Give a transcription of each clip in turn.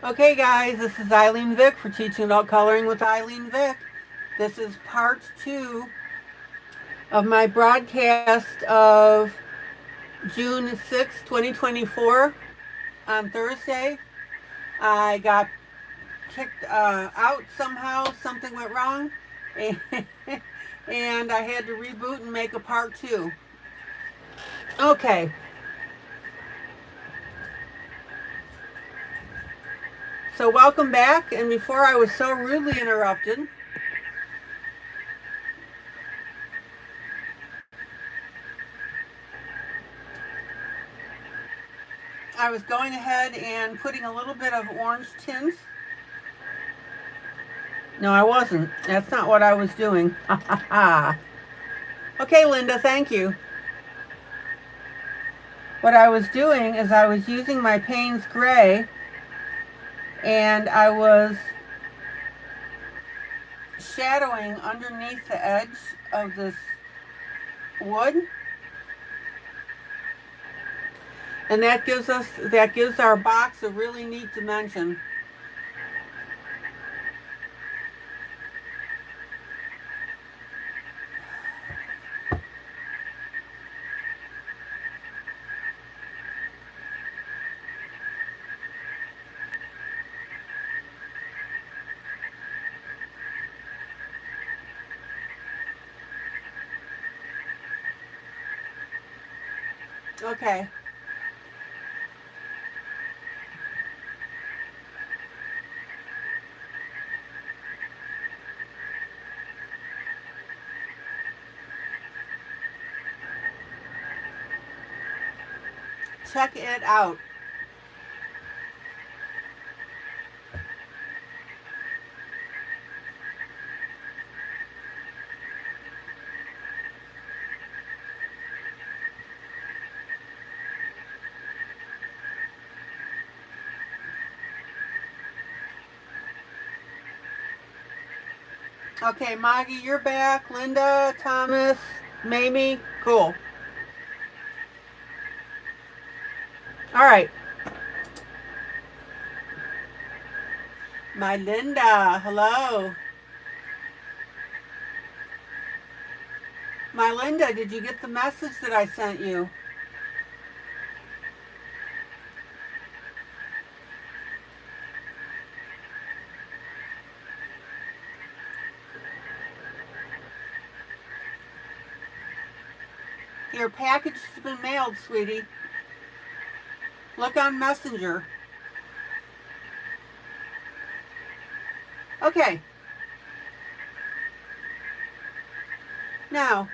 Okay guys, this is ILene Vick for Teaching About Coloring with ILene Vick. This is part 2 of my broadcast of June 6, 2024 on Thursday. I got kicked out somehow, something went wrong, and, and I had to reboot and make a part 2. Okay, so welcome back, and before I was so rudely interrupted, I was going ahead and putting a little bit of orange tint. No, I wasn't. That's not what I was doing. Ha ha ha. Okay, Linda, thank you. What I was doing is I was using my Payne's Gray and I was shadowing underneath the edge of this wood. And that gives our box a really neat dimension. Okay. Check it out. Okay, Maggie, you're back. Linda, Thomas, Mamie, cool. All right. My Linda, hello. My Linda, did you get the message that I sent you? Your package has been mailed, sweetie. Look on Messenger. Okay. Now,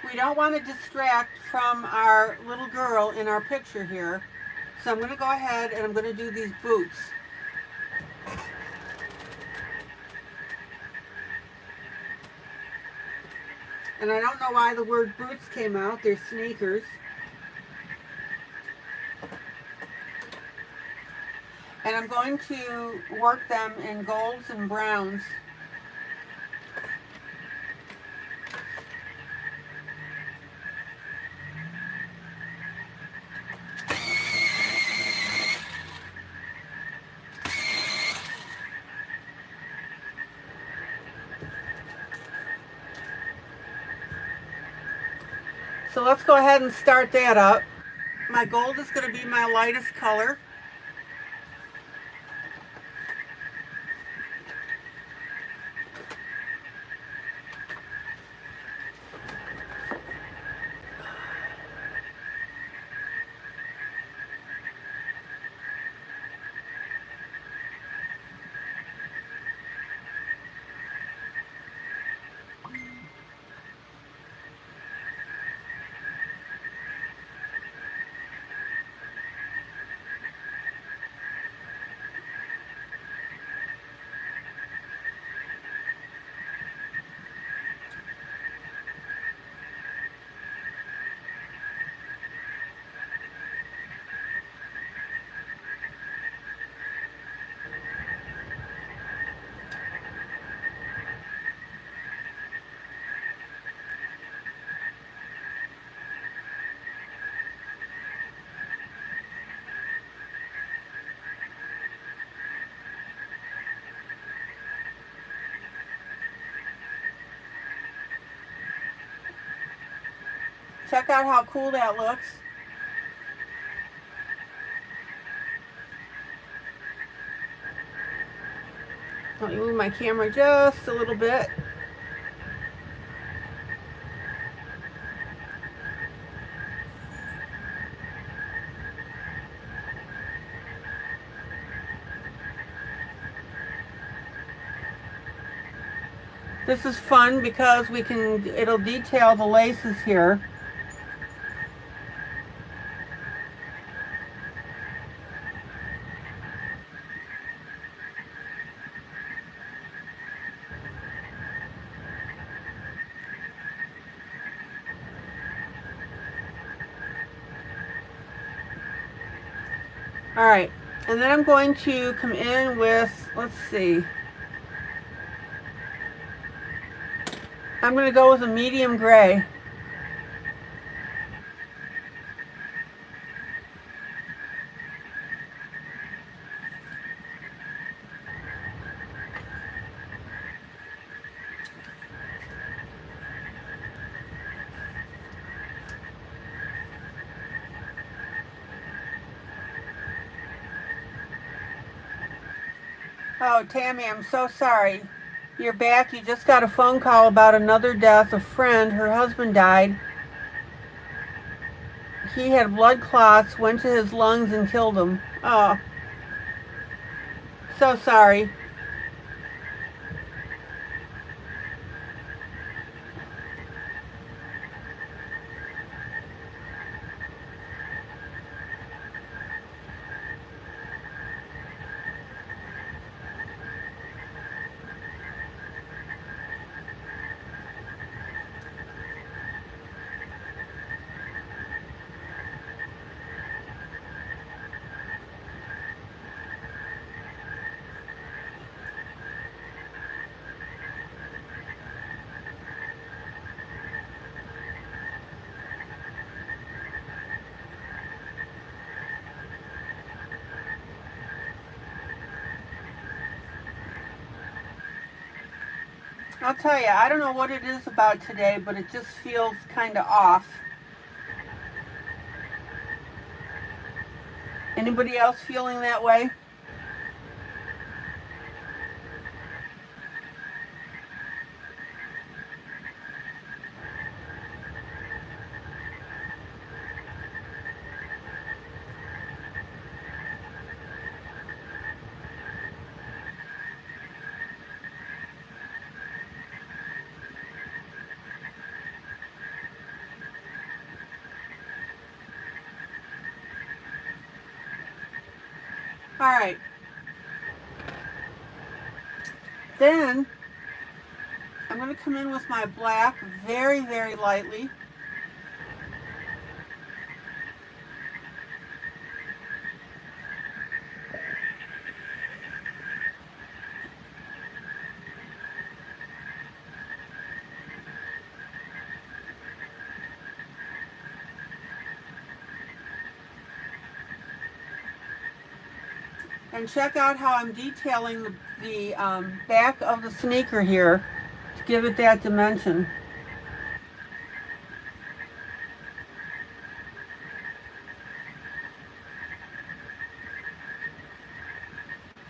we don't want to distract from our little girl in our picture here. So I'm going to go ahead and I'm going to do these boots. And I don't know why the word boots came out. They're sneakers. And I'm going to work them in golds and browns. So let's go ahead and start that up. My gold is going to be my lightest color. Check out how cool that looks. Let me move my camera just a little bit. This is fun because it'll detail the laces here. All right, and then I'm going to come in with, let's see, I'm going to go with a medium gray. Oh, Tammy, I'm so sorry. You're back. You just got a phone call about another death. A friend, her husband died. He had blood clots, went to his lungs and killed him. Oh, so sorry. I'll tell you, I don't know what it is about today, but it just feels kind of off. Anybody else feeling that way? All right. Then I'm going to come in with my black very, very lightly. And check out how I'm detailing the back of the sneaker here to give it that dimension.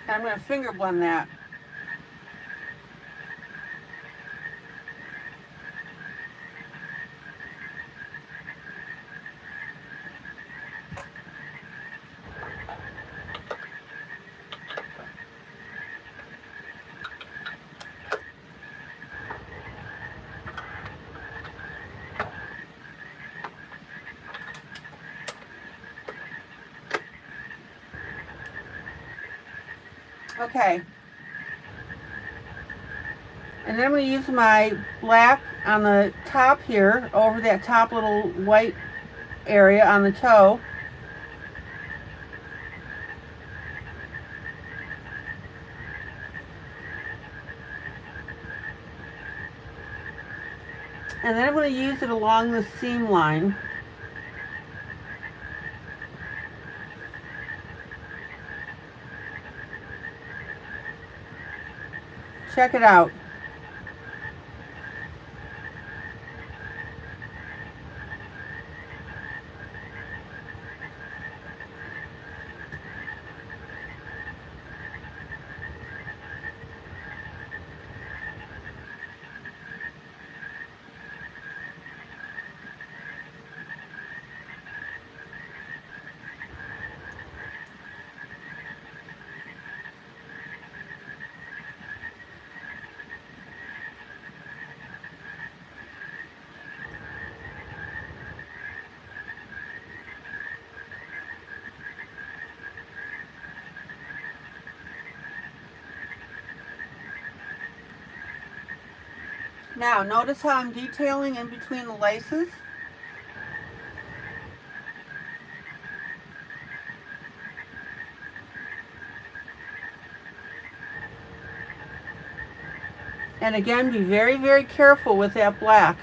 And I'm going to finger blend that. Okay. And then I'm going to use my black on the top here, over that top little white area on the toe. And then I'm going to use it along the seam line. Check it out. Now, notice how I'm detailing in between the laces. And again, be very, very careful with that black.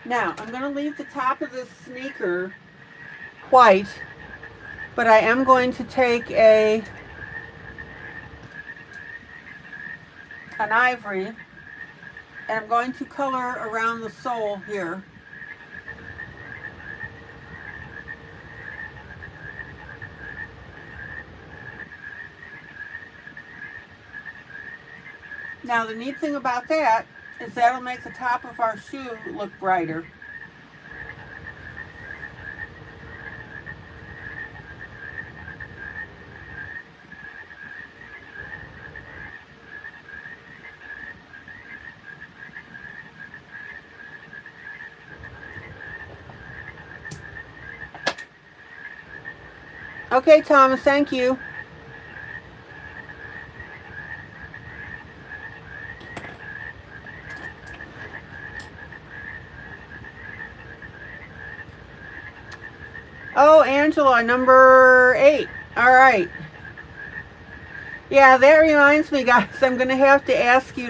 Now, I'm going to leave the top of this sneaker white, but I am going to take an ivory, and I'm going to color around the sole here. Now, the neat thing about that is that'll make the top of our shoe look brighter. Okay, Thomas, thank you. Oh, Angela, number 8. All right. Yeah, that reminds me, guys, I'm going to have to ask you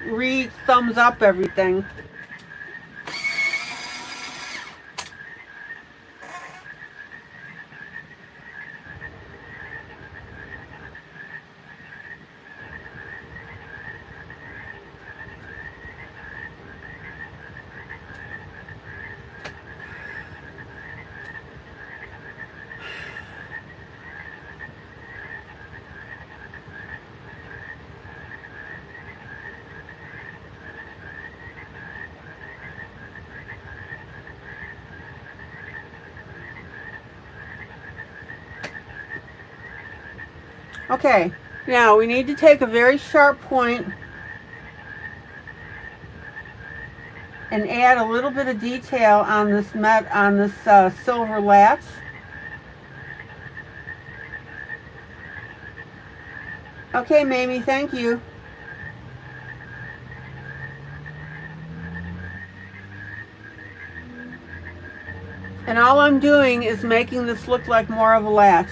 to thumbs up everything. Okay, now we need to take a very sharp point and add a little bit of detail on this silver latch. Okay, Mamie, thank you. And all I'm doing is making this look like more of a latch.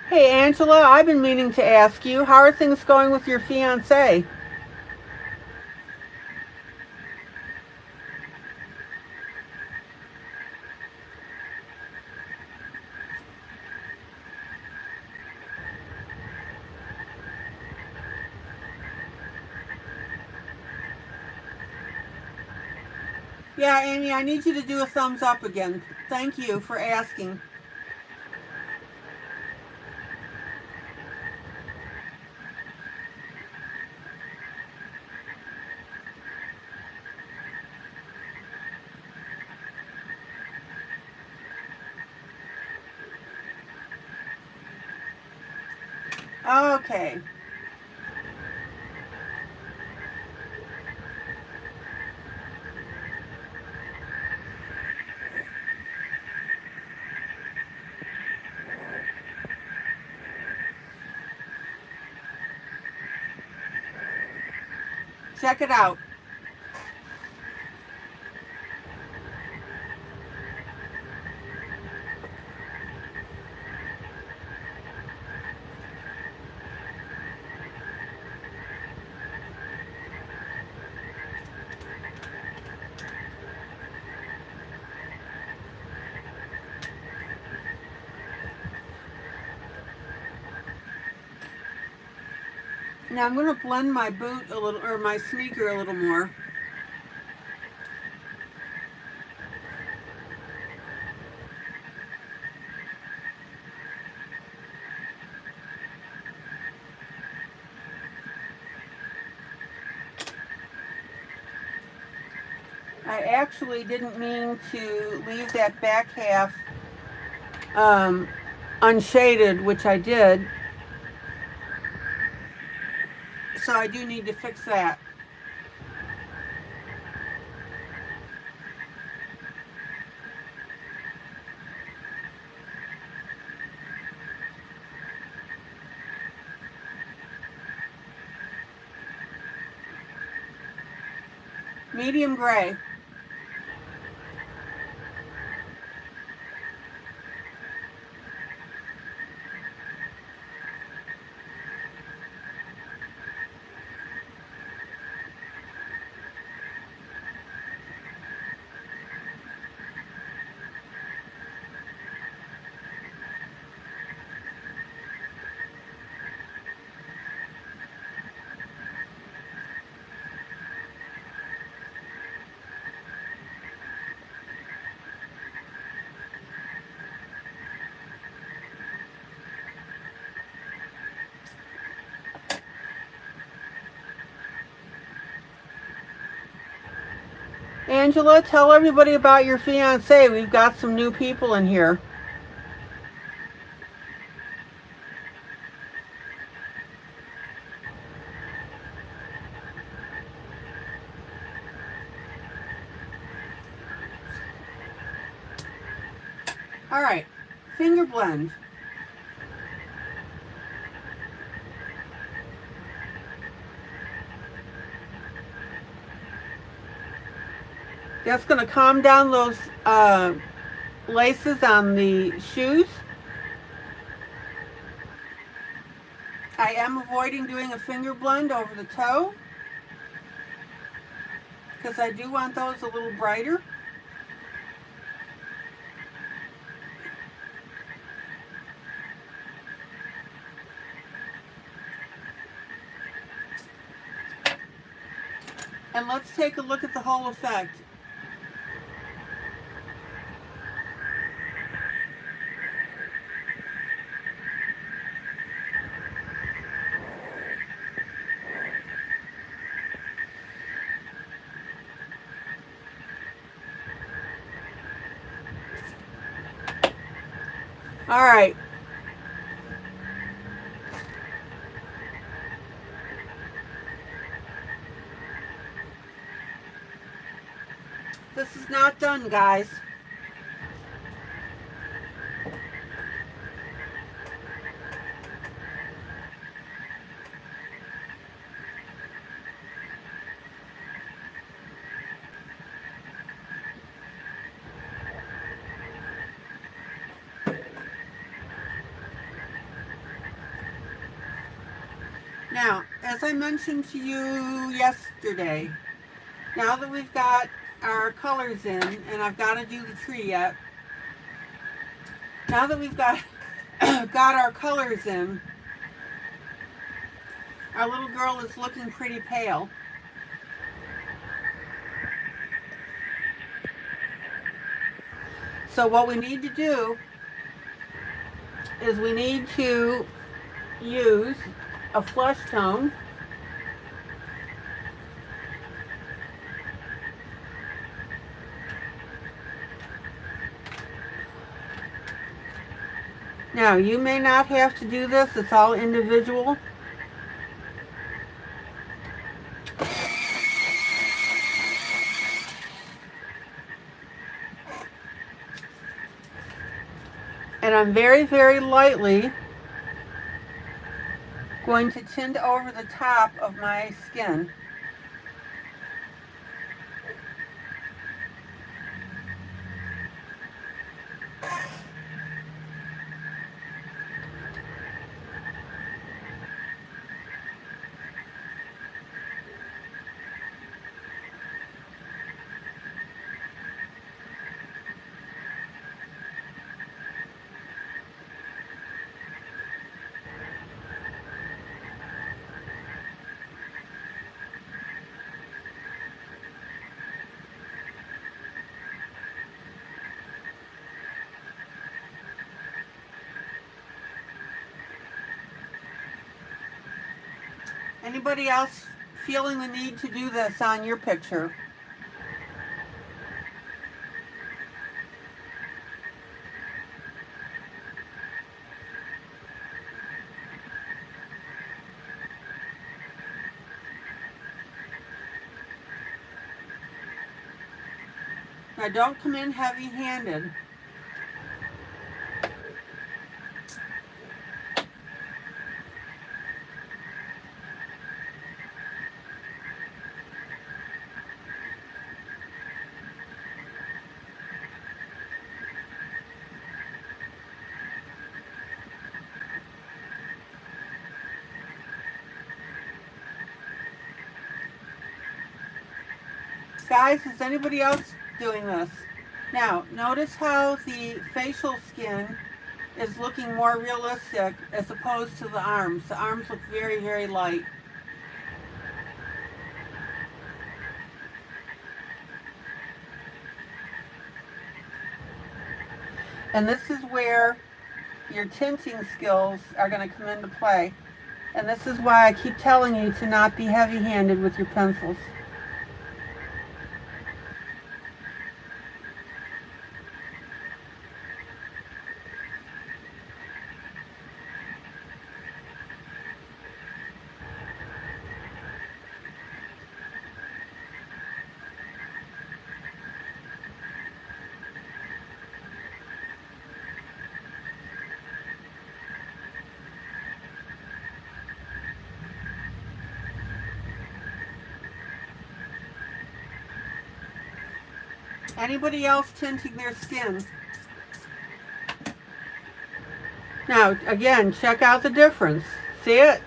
Hey, Angela, I've been meaning to ask you, how are things going with your fiancé? Yeah, Amy, I need you to do a thumbs up again. Thank you for asking. Okay. Check it out. Now I'm going to blend my boot a little, or my sneaker a little more. I actually didn't mean to leave that back half unshaded, which I did. So I do need to fix that. Medium gray. Angela, tell everybody about your fiance. We've got some new people in here. All right, finger blend. That's going to calm down those laces on the shoes. I am avoiding doing a finger blend over the toe because I do want those a little brighter. And let's take a look at the whole effect. All right. This is not done, guys. Now, as I mentioned to you yesterday, now that we've got our colors in, and I've got to do the tree yet, now that we've got our colors in, our little girl is looking pretty pale. So what we need to do is we need to use a flush tone. Now, you may not have to do this, it's all individual. And I'm very, very lightly going to tint over the top of my skin. Anybody else feeling the need to do this on your picture? Now don't come in heavy-handed. Guys, is anybody else doing this? Now, notice how the facial skin is looking more realistic as opposed to the arms. The arms look very, very light. And this is where your tinting skills are going to come into play. And this is why I keep telling you to not be heavy-handed with your pencils. Anybody else tinting their skin? Now, again, check out the difference. See it?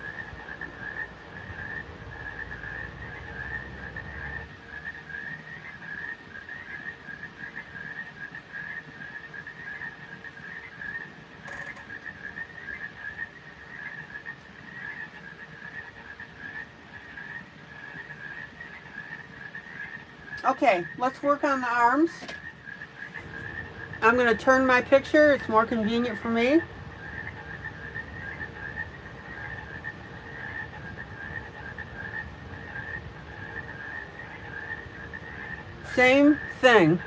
Okay, let's work on the arms. I'm going to turn my picture. It's more convenient for me. Same thing.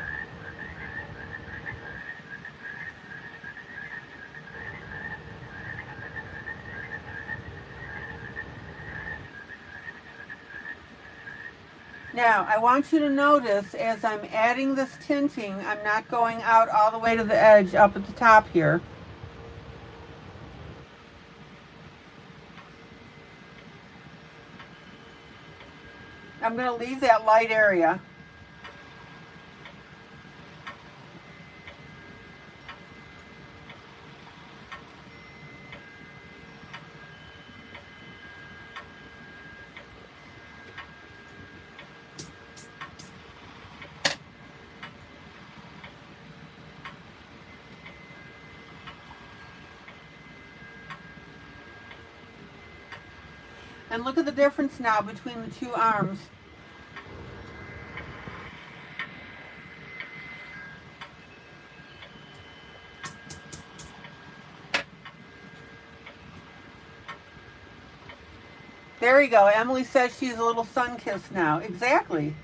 Now, I want you to notice as I'm adding this tinting, I'm not going out all the way to the edge up at the top here. I'm going to leave that light area. And look at the difference now between the two arms. There you go. Emily says she's a little sun-kissed now. Exactly.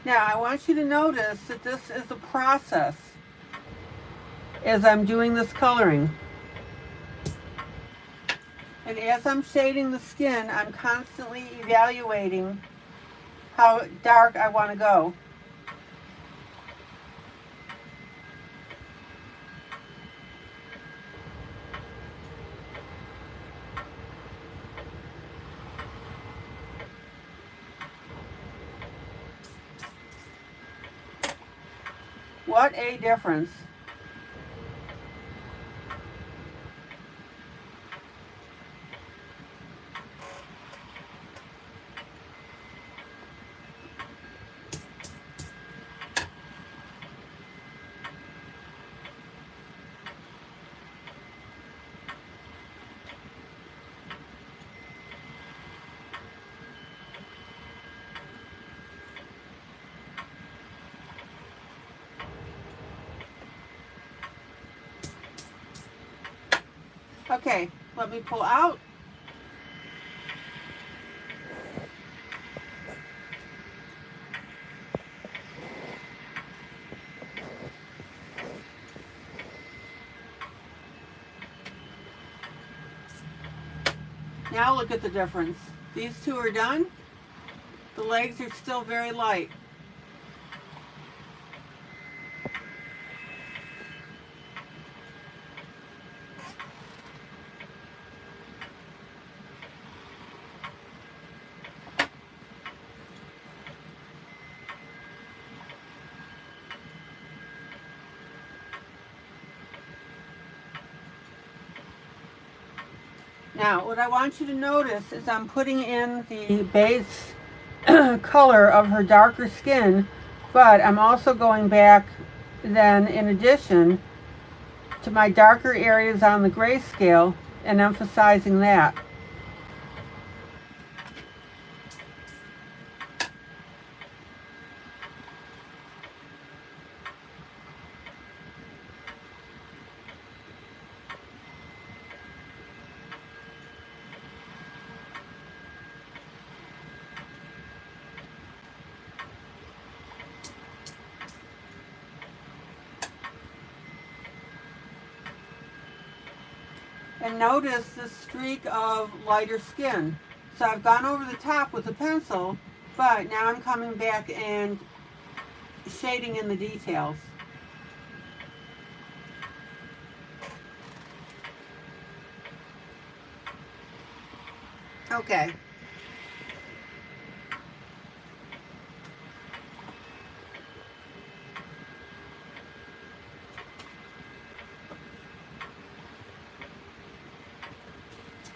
Now, I want you to notice that this is a process as I'm doing this coloring. And as I'm shading the skin, I'm constantly evaluating how dark I want to go. What a difference. Okay, let me pull out. Now look at the difference. These two are done. The legs are still very light. Now, what I want you to notice is I'm putting in the base color of her darker skin, but I'm also going back then in addition to my darker areas on the grayscale and emphasizing that. And notice this streak of lighter skin. So I've gone over the top with the pencil, but now I'm coming back and shading in the details. Okay.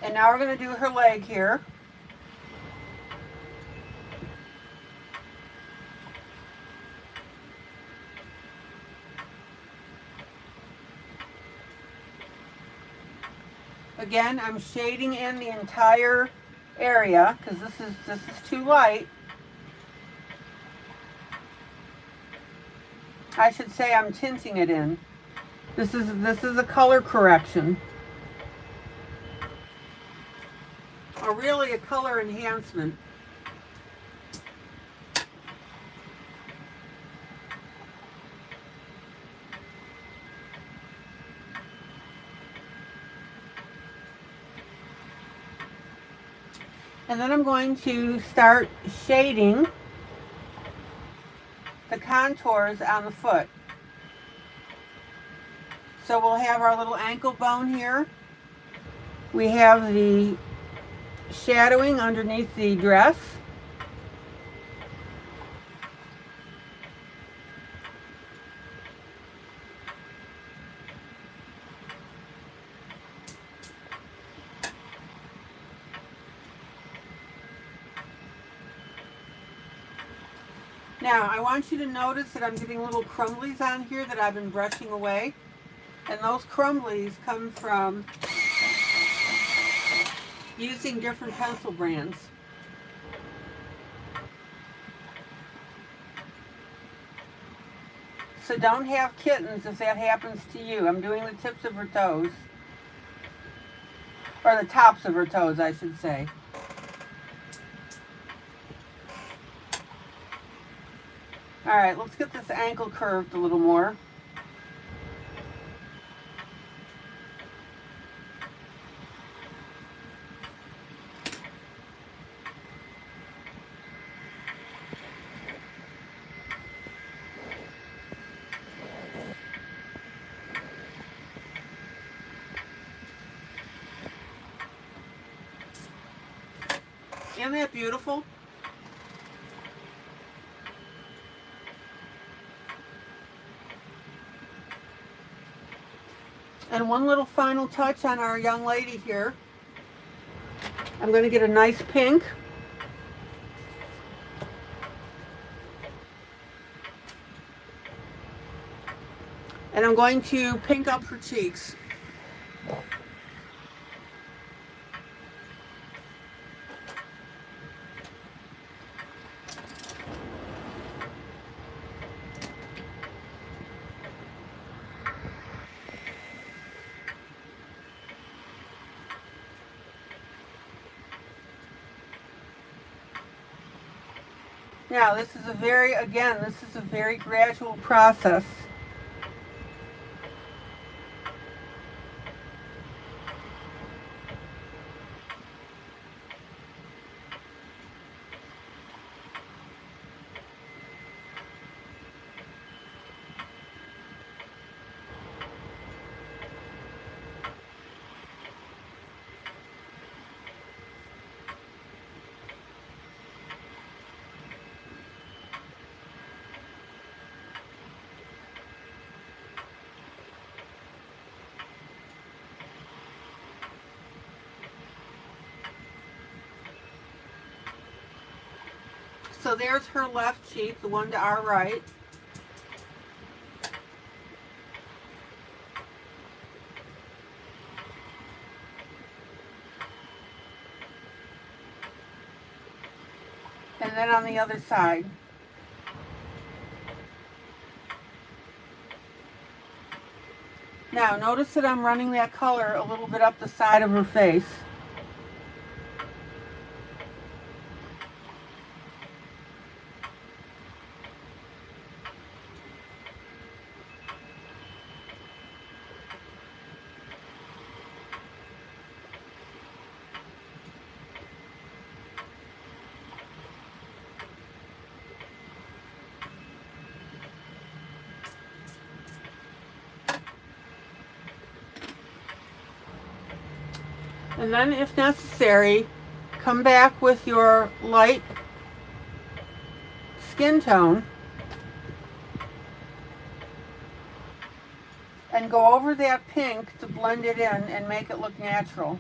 And now we're going to do her leg here. Again, I'm shading in the entire area because this is too light. I should say I'm tinting it in. This is a color correction. Or really a color enhancement. And then I'm going to start shading the contours on the foot. So we'll have our little ankle bone here. We have the shadowing underneath the dress. Now I want you to notice that I'm getting little crumblies on here that I've been brushing away. And those crumblies come from using different pencil brands. So don't have kittens if that happens to you. I'm doing the tips of her toes. Or the tops of her toes, I should say. Alright, let's get this ankle curved a little more. Isn't that beautiful? And one little final touch on our young lady here. I'm going to get a nice pink. And I'm going to pink up her cheeks. Now this is a very gradual process. So there's her left cheek, the one to our right. And then on the other side. Now notice that I'm running that color a little bit up the side of her face. And then, if necessary, come back with your light skin tone and go over that pink to blend it in and make it look natural.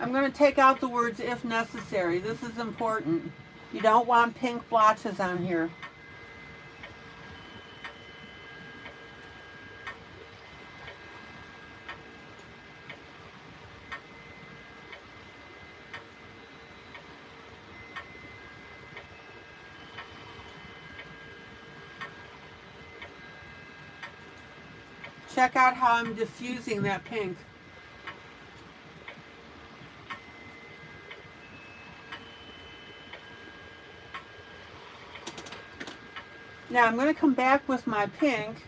I'm going to take out the words "if necessary." This is important. You don't want pink blotches on here. Check out how I'm diffusing that pink. Now I'm going to come back with my pink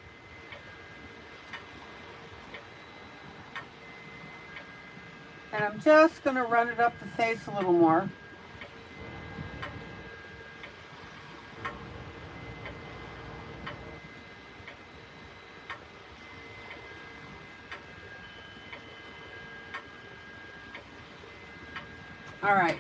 and I'm just going to run it up the face a little more. All right.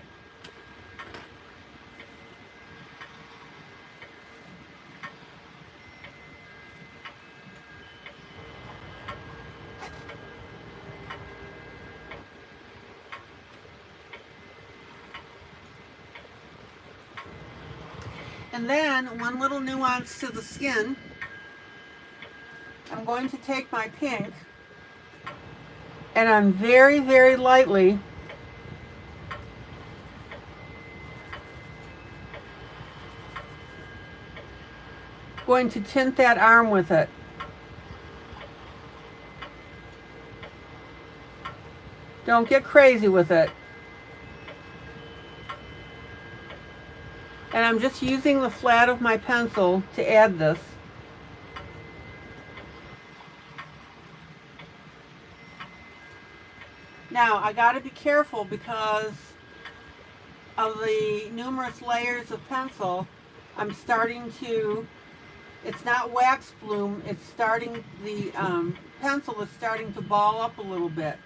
And then one little nuance to the skin. I'm going to take my pink and I'm very, very lightly going to tint that arm with it. Don't get crazy with it. And I'm just using the flat of my pencil to add this. Now, I got to be careful because of the numerous layers of pencil. I'm starting to, it's not wax bloom, it's starting, the pencil is starting to ball up a little bit.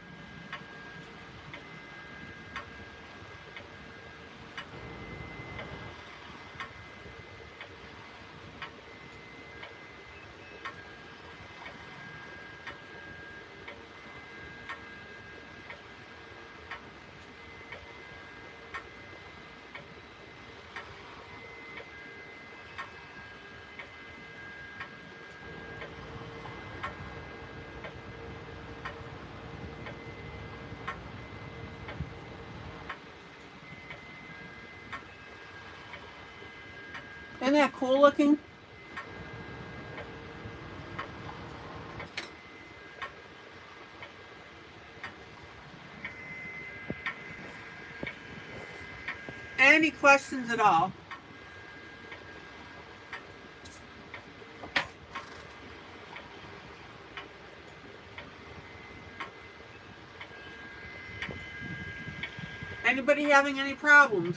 Isn't that cool looking? questions at all. Anybody having any problems?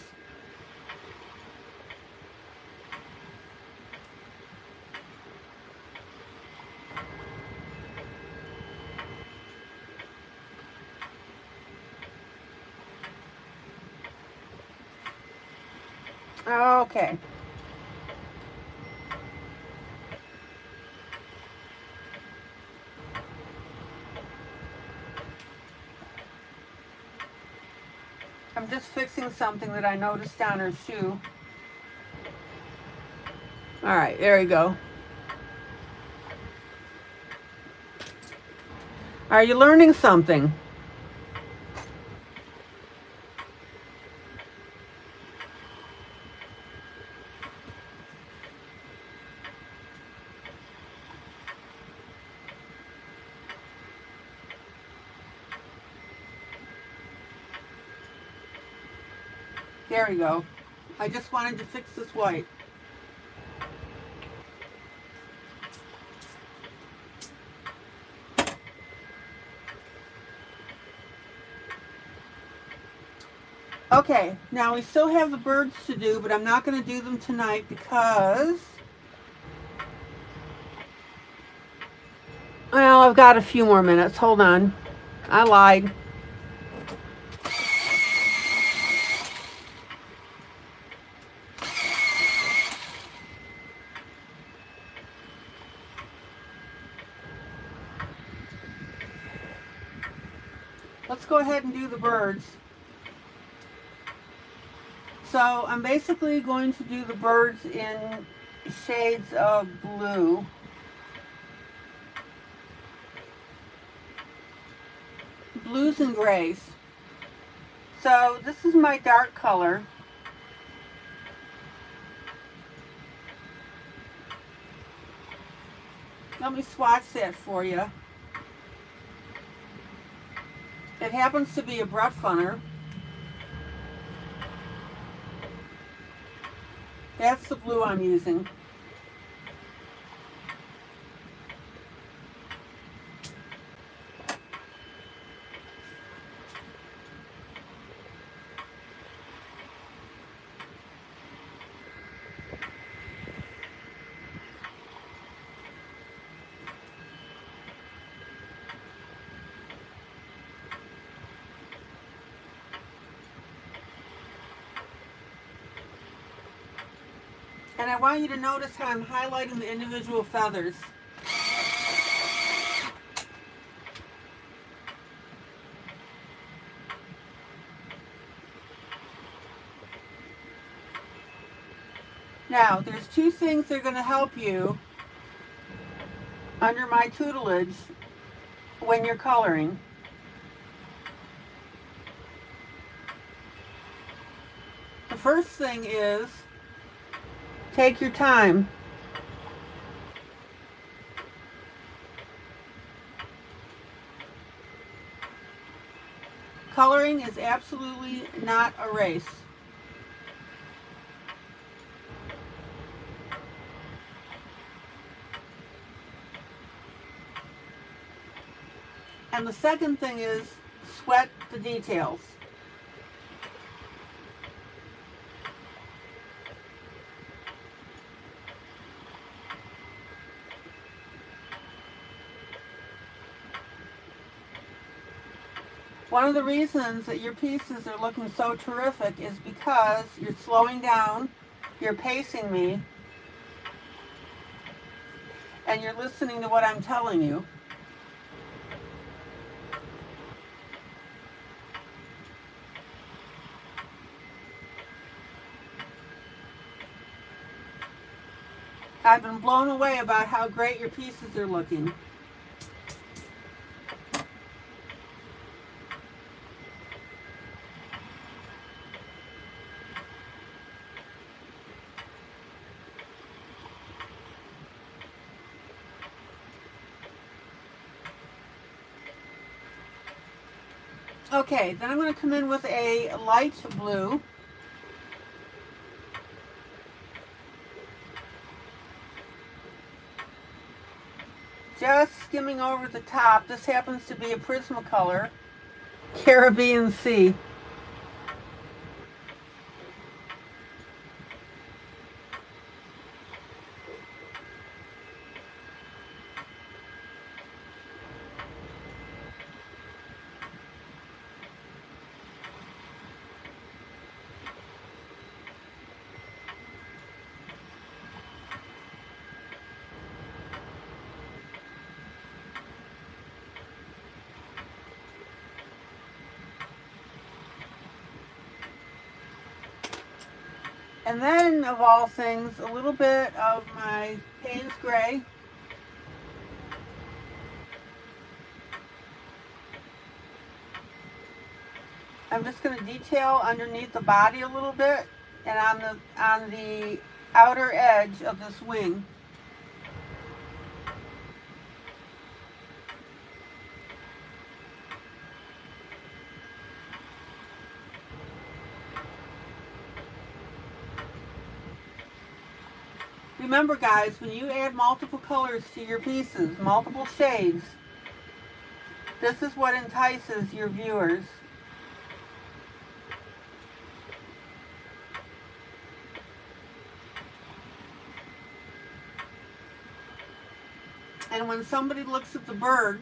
Okay. I'm just fixing something that I noticed on her shoe. All right, there you go. Are you learning something? There we go. I just wanted to fix this white. Okay, now we still have the birds to do, but I'm not going to do them tonight because, well, I've got a few more minutes. Hold on. I lied. Let's go ahead and do the birds. So I'm basically going to do the birds in shades of blue. Blues and grays. So this is my dark color. Let me swatch that for you. It happens to be a breath funner. That's the blue I'm using. And I want you to notice how I'm highlighting the individual feathers. Now, there's two things that are going to help you under my tutelage when you're coloring. The first thing is take your time. Coloring is absolutely not a race. And the second thing is sweat the details. One of the reasons that your pieces are looking so terrific is because you're slowing down, you're pacing me, and you're listening to what I'm telling you. I've been blown away about how great your pieces are looking. Okay, then I'm going to come in with a light blue. just skimming over the top. This happens to be a Prismacolor Caribbean Sea. And then, of all things, a little bit of my Payne's Gray. I'm just going to detail underneath the body a little bit and on the outer edge of this wing. Remember guys, when you add multiple colors to your pieces, multiple shades, this is what entices your viewers. And when somebody looks at the bird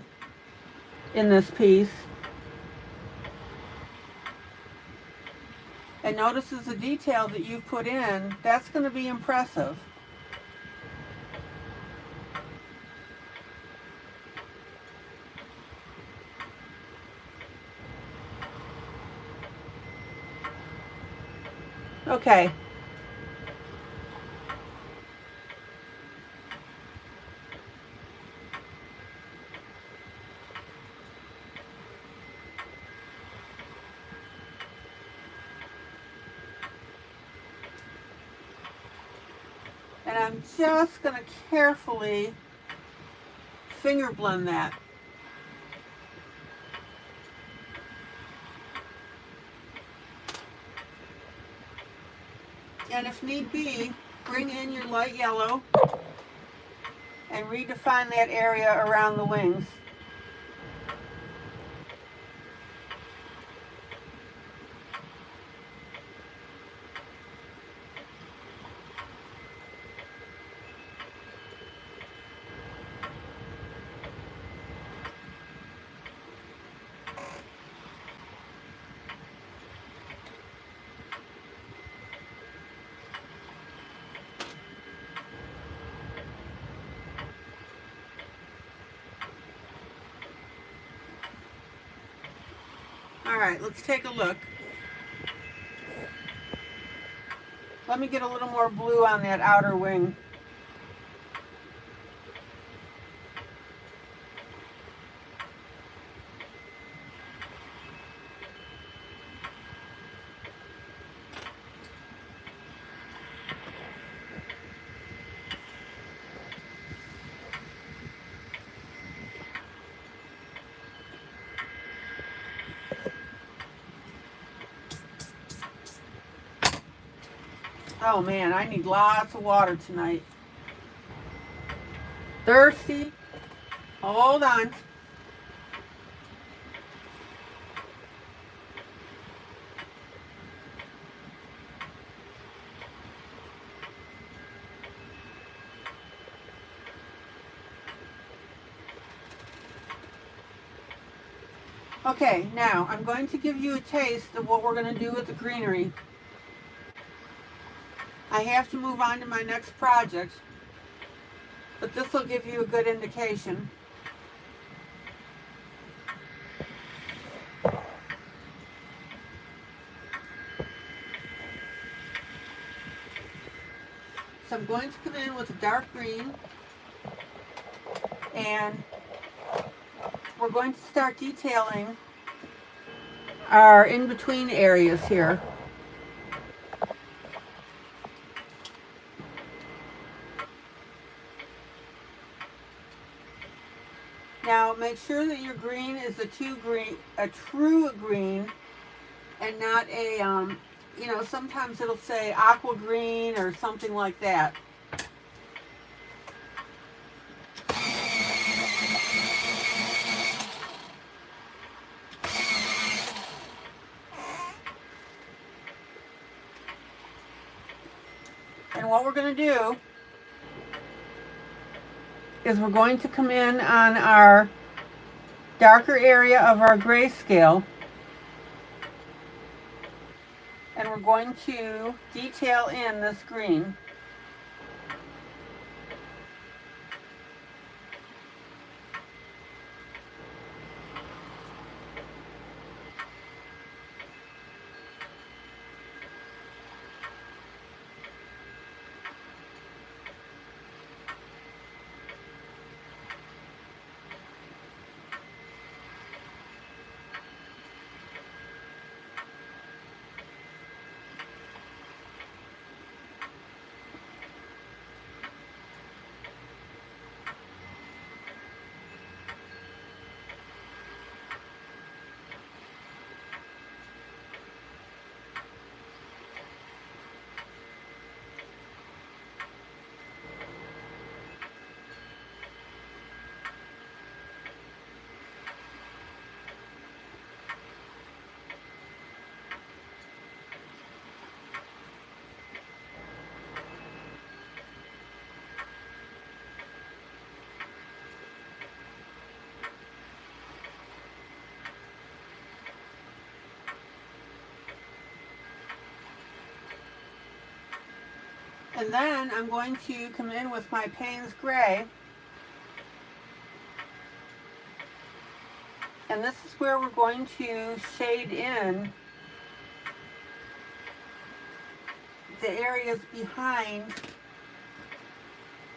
in this piece and notices the detail that you've put in, that's going to be impressive. Okay. And I'm just going to carefully finger blend that. And if need be, bring in your light yellow and redefine that area around the wings. Alright, let's take a look. Let me get a little more blue on that outer wing. Oh man, I need lots of water tonight. Thirsty? Hold on. Okay, now I'm going to give you a taste of what we're going to do with the greenery. I have to move on to my next project, but this will give you a good indication. So I'm going to come in with a dark green, and we're going to start detailing our in-between areas here. Now make sure that your green is a true green, and not a, you know, sometimes it'll say aqua green or something like that. And what we're going to do is we're going to come in on our darker area of our grayscale, and we're going to detail in this green. And then I'm going to come in with my Payne's Gray. And this is where we're going to shade in the areas behind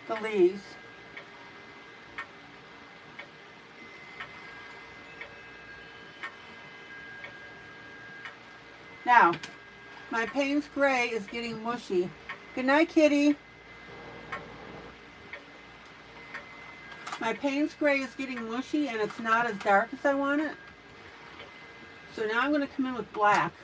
the leaves. Now, my Payne's Gray is getting mushy. Good night, kitty. My Payne's Gray is getting mushy and it's not as dark as I want it. So now I'm going to come in with black.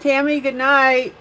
Tammy, good night.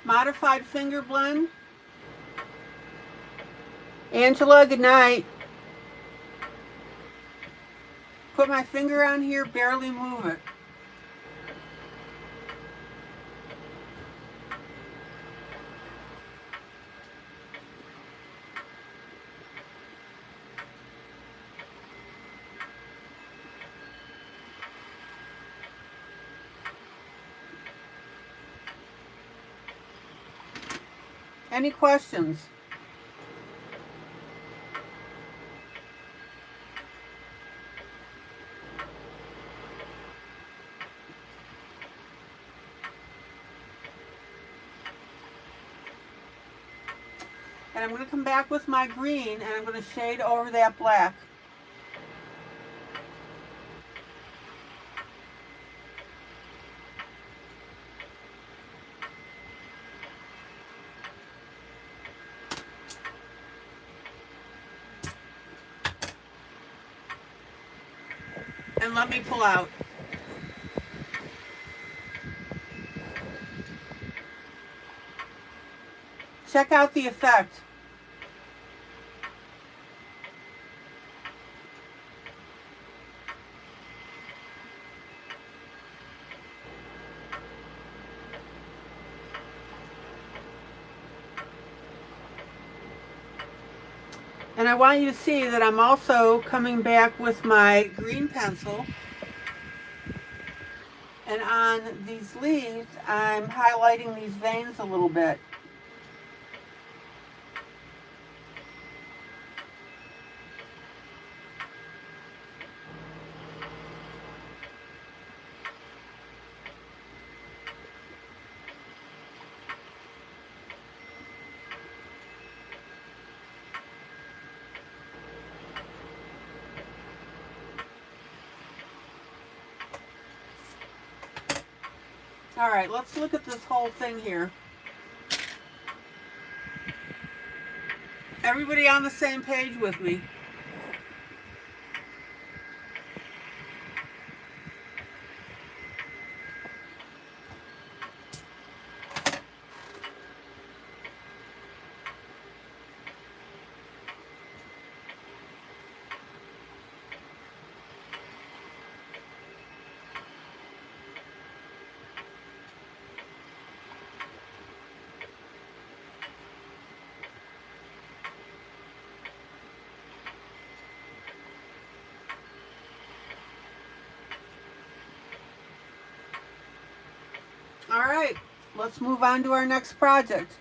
Modified finger blend. Angela, good night. Put my finger on here, barely move it. Any questions? And I'm going to come back with my green and I'm going to shade over that black. And let me pull out. Check out the effect. And I want you to see that I'm also coming back with my green pencil. And on these leaves, I'm highlighting these veins a little bit. All right, let's look at this whole thing here. Everybody on the same page with me? All right, let's move on to our next project.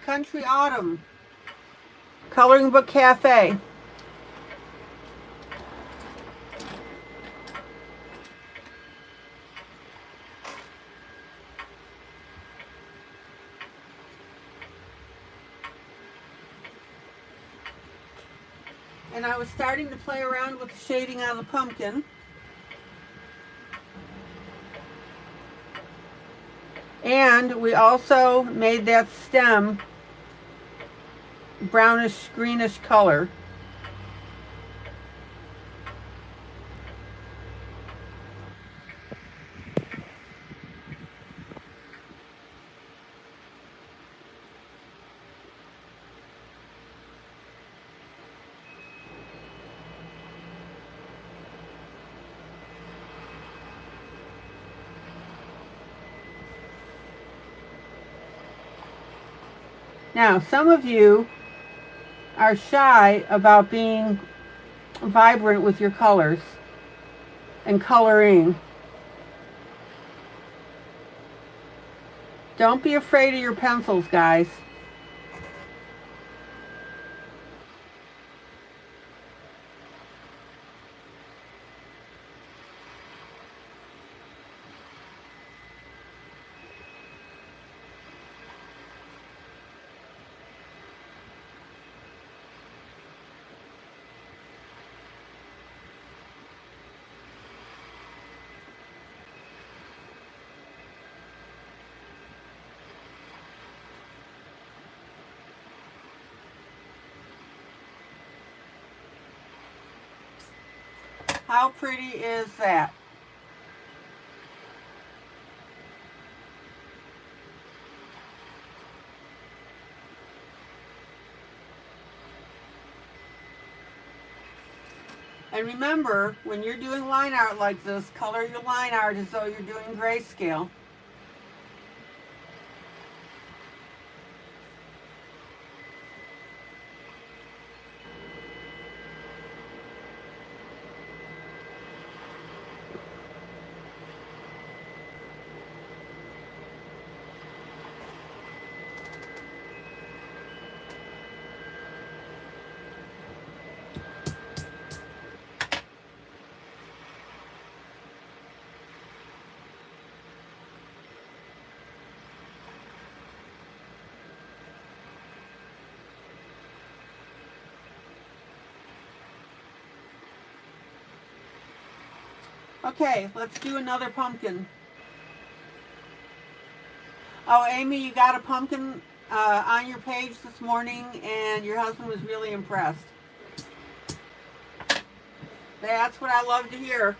Country Autumn, Coloring Book Cafe. And I was starting to play around with the shading on the pumpkin. And we also made that stem brownish greenish color. Now, some of you are shy about being vibrant with your colors and coloring. Don't be afraid of your pencils, guys. How pretty is that? And remember, when you're doing line art like this, color your line art as though you're doing grayscale. Okay, let's do another pumpkin. Oh, Amy, you got a pumpkin on your page this morning, and your husband was really impressed. That's what I love to hear.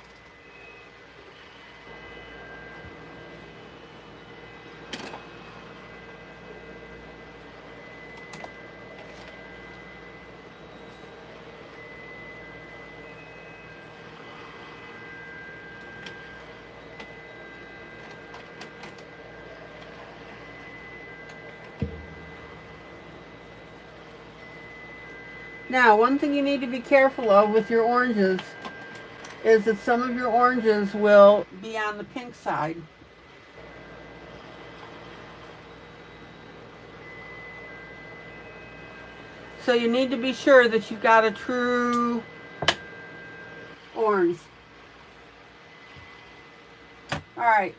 Now, one thing you need to be careful of with your oranges is that some of your oranges will be on the pink side. So you need to be sure that you've got a true orange. All right.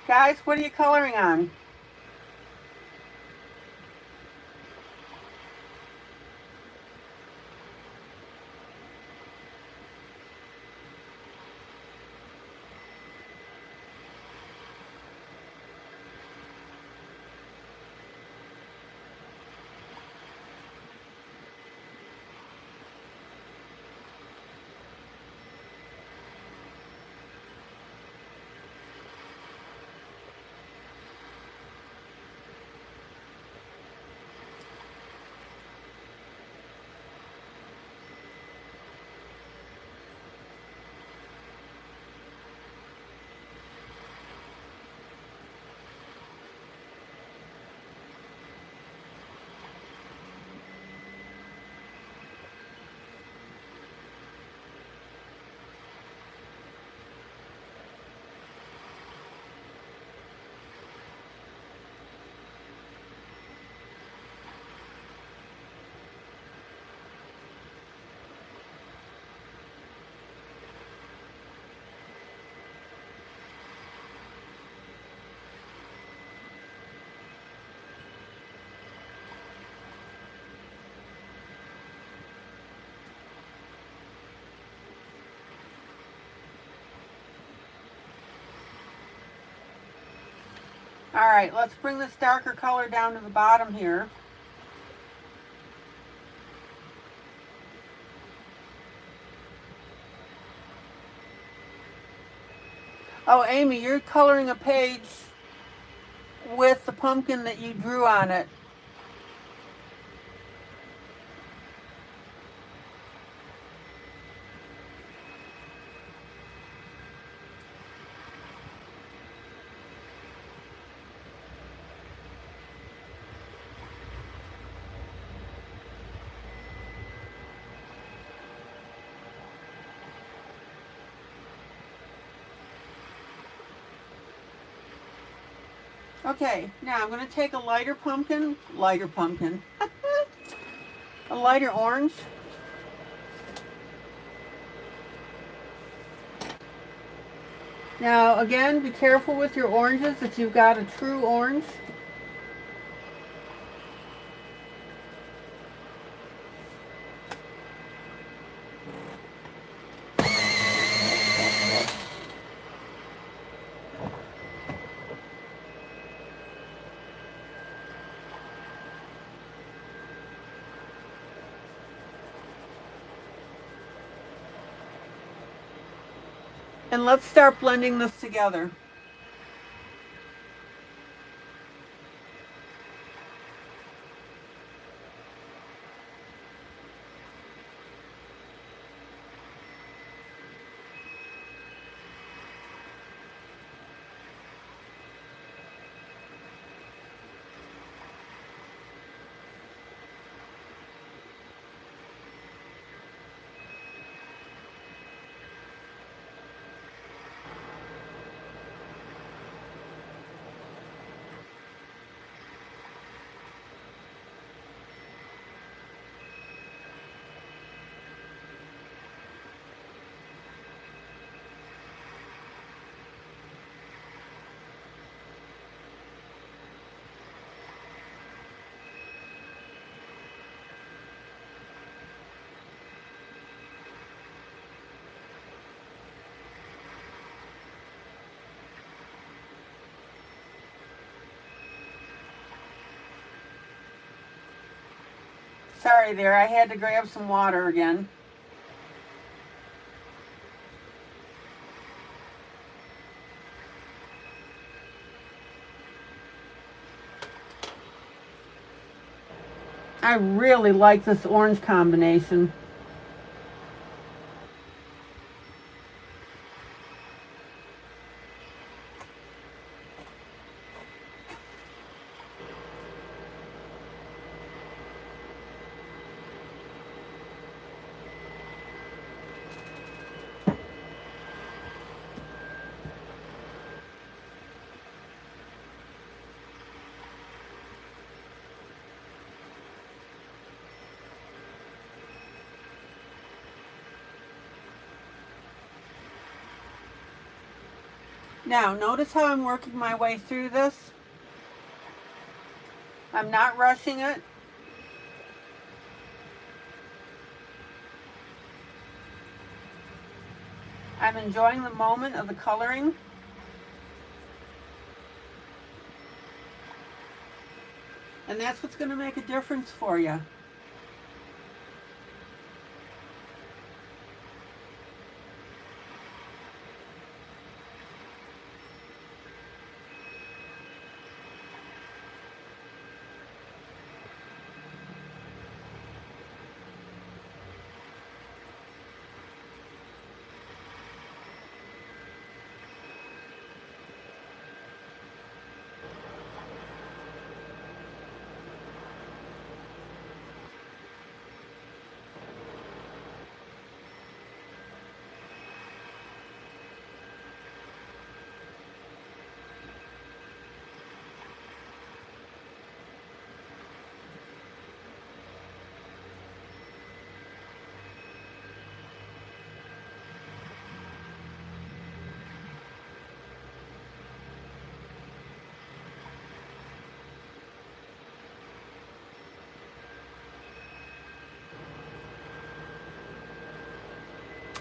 Guys, what are you coloring on? All right, let's bring this darker color down to the bottom here. Oh, Amy, you're coloring a page with the pumpkin that you drew on it. Okay, now I'm going to take a lighter pumpkin, a lighter orange. Now again, be careful with your oranges that you've got a true orange. And let's start blending this together. Sorry there, I had to grab some water again. I really like this orange combination. Now, notice how I'm working my way through this. I'm not rushing it. I'm enjoying the moment of the coloring. And that's what's going to make a difference for you.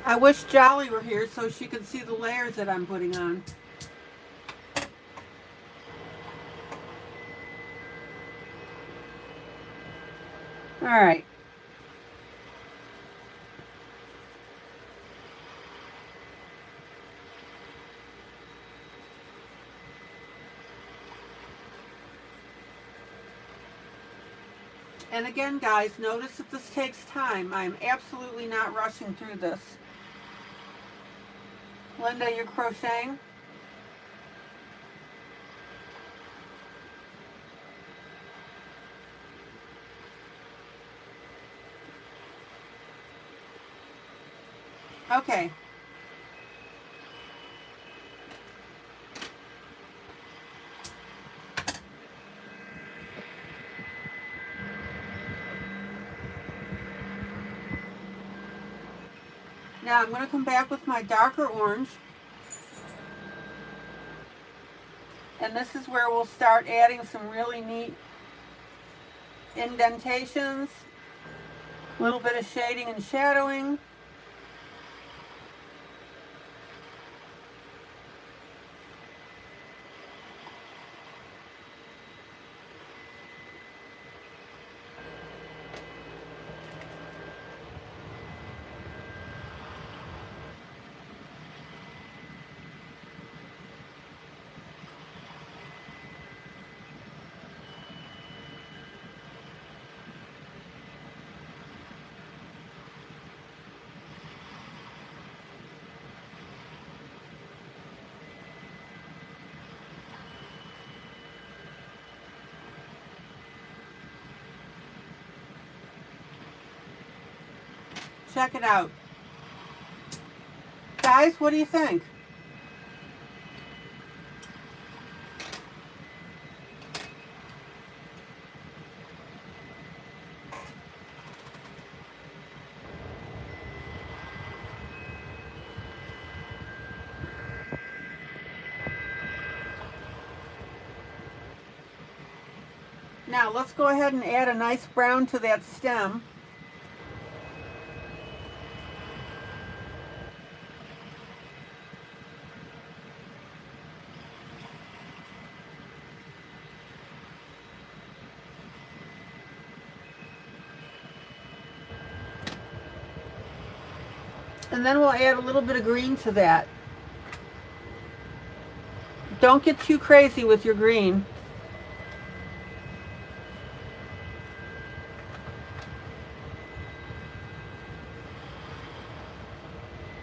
I wish Jolly were here so she could see the layers that I'm putting on. All right. And again, guys, notice that this takes time. I'm absolutely not rushing through this. Linda, you're crocheting? Okay. Now I'm going to come back with my darker orange. And this is where we'll start adding some really neat indentations, a little bit of shading and shadowing. Check it out. Guys, what do you think? Now let's go ahead and add a nice brown to that stem. And then we'll add a little bit of green to that. Don't get too crazy with your green.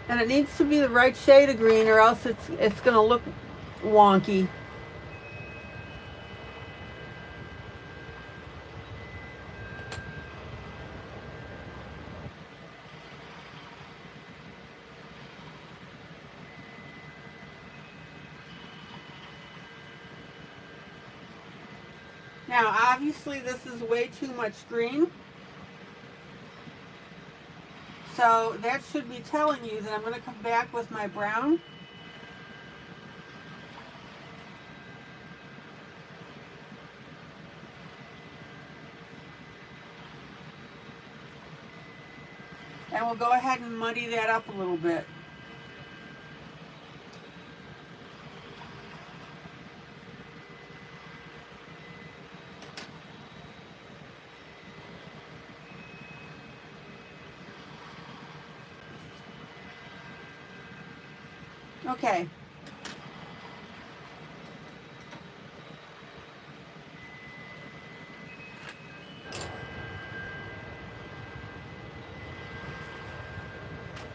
And it needs to be the right shade of green or else it's going to look wonky. Now, obviously, this is way too much green. So that should be telling you that I'm going to come back with my brown. And we'll go ahead and muddy that up a little bit. Okay.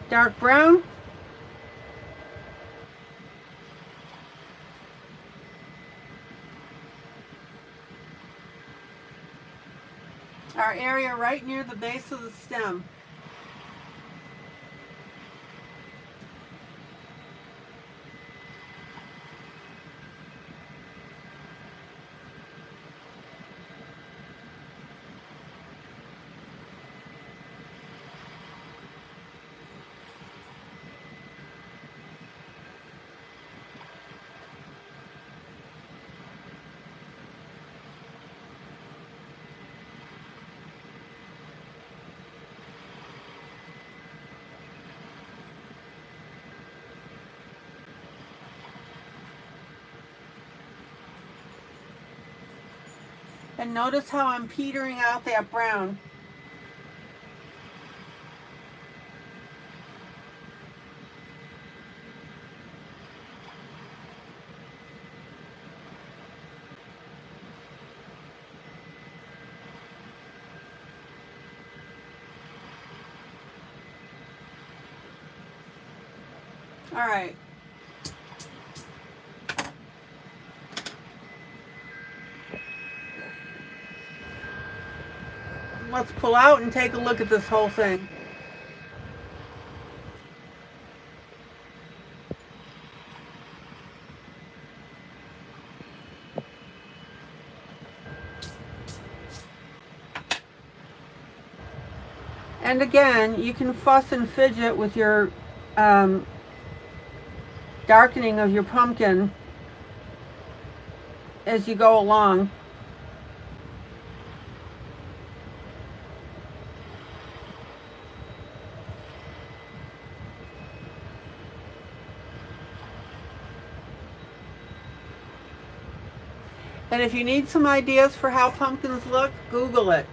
Dark brown. Our area right near the base of the stem. And notice how I'm petering out that brown. All right. Let's pull out and take a look at this whole thing. And again, you can fuss and fidget with your darkening of your pumpkin as you go along. And if you need some ideas for how pumpkins look, Google it.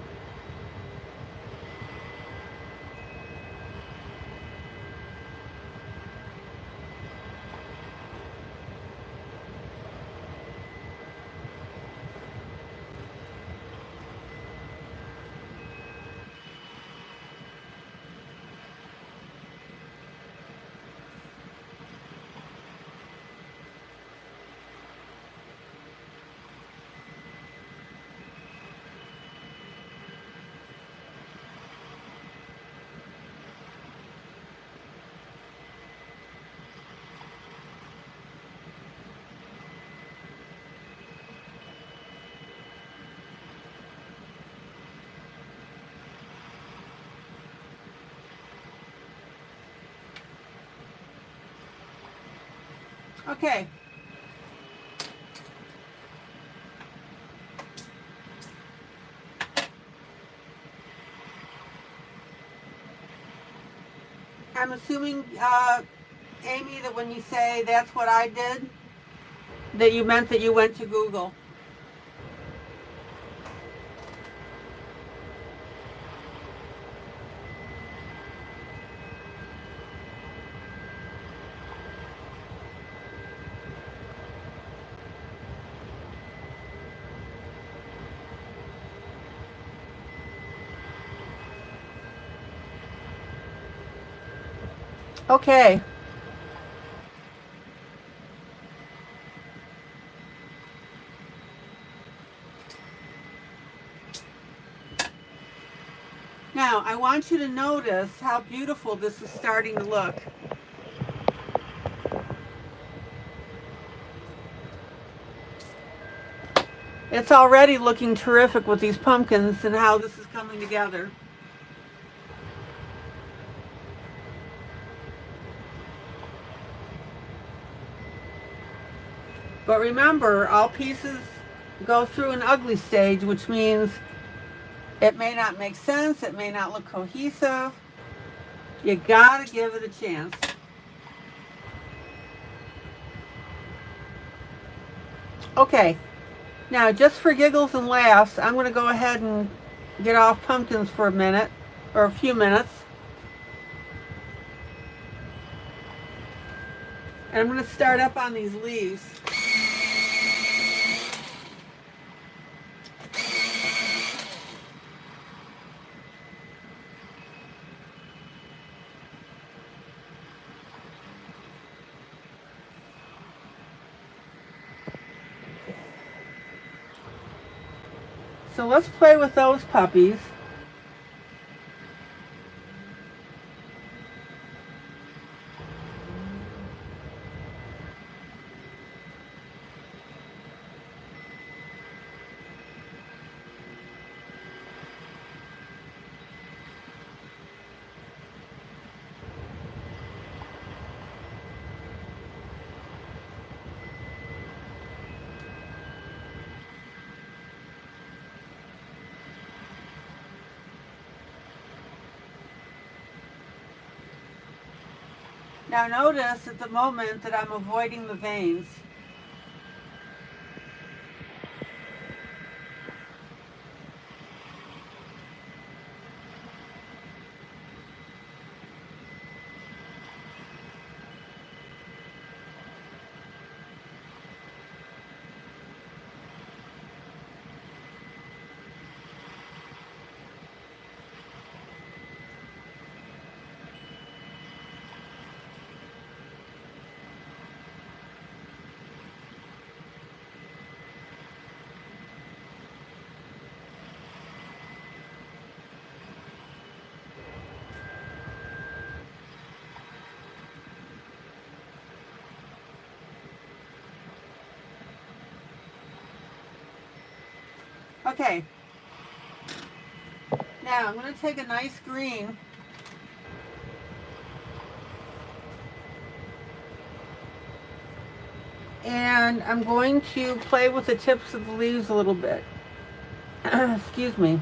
Okay. I'm assuming, Amy, that when you say that's what I did, that you meant that you went to Google. Okay. Now, I want you to notice how beautiful this is starting to look. It's already looking terrific with these pumpkins and how this is coming together. But remember, all pieces go through an ugly stage, which means it may not make sense, it may not look cohesive. You gotta give it a chance. Okay, now just for giggles and laughs, I'm gonna go ahead and get off pumpkins for a minute, or a few minutes. And I'm gonna start up on these leaves. So let's play with those puppies. Now notice at the moment that I'm avoiding the veins. Okay. Now I'm going to take a nice green and I'm going to play with the tips of the leaves a little bit. Excuse me.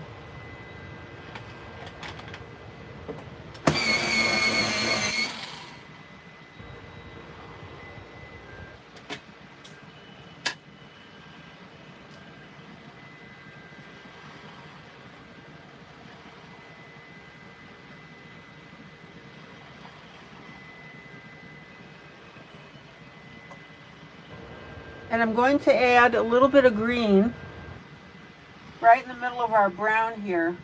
And I'm going to add a little bit of green right in the middle of our brown here.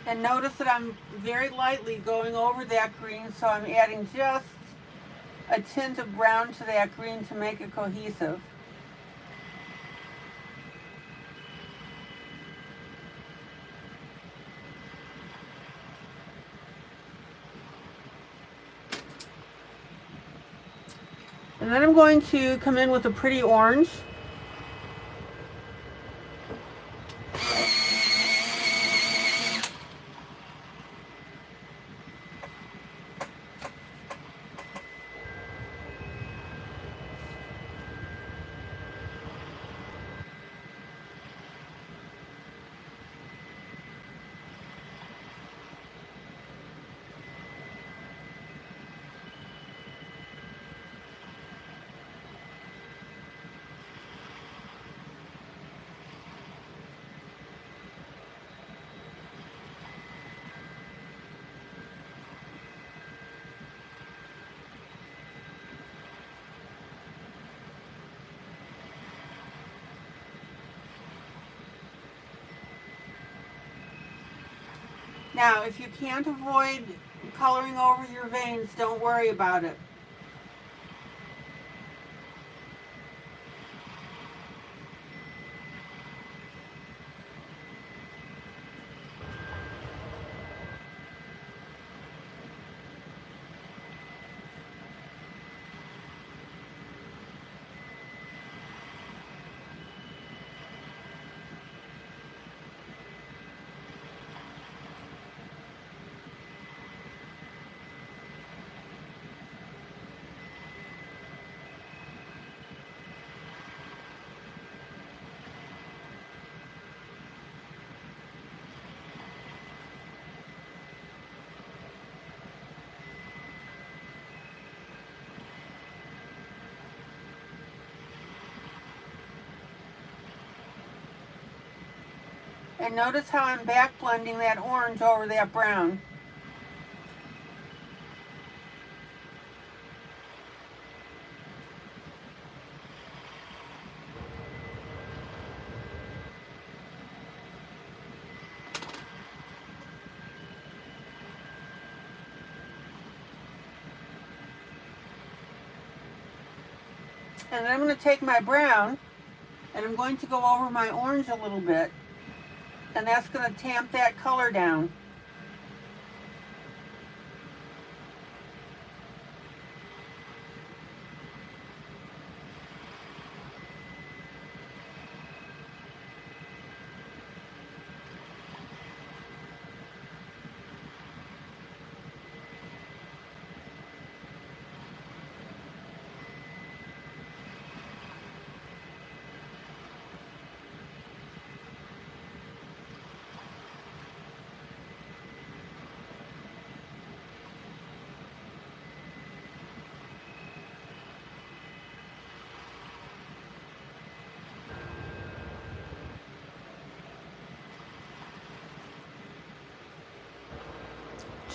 And notice that I'm very lightly going over that green, so I'm adding just a tint of brown to that green to make it cohesive. And then I'm going to come in with a pretty orange. Now, if you can't avoid coloring over your veins, don't worry about it. And notice how I'm back blending that orange over that brown. And then I'm going to take my brown and I'm going to go over my orange a little bit, and that's going to tamp that color down.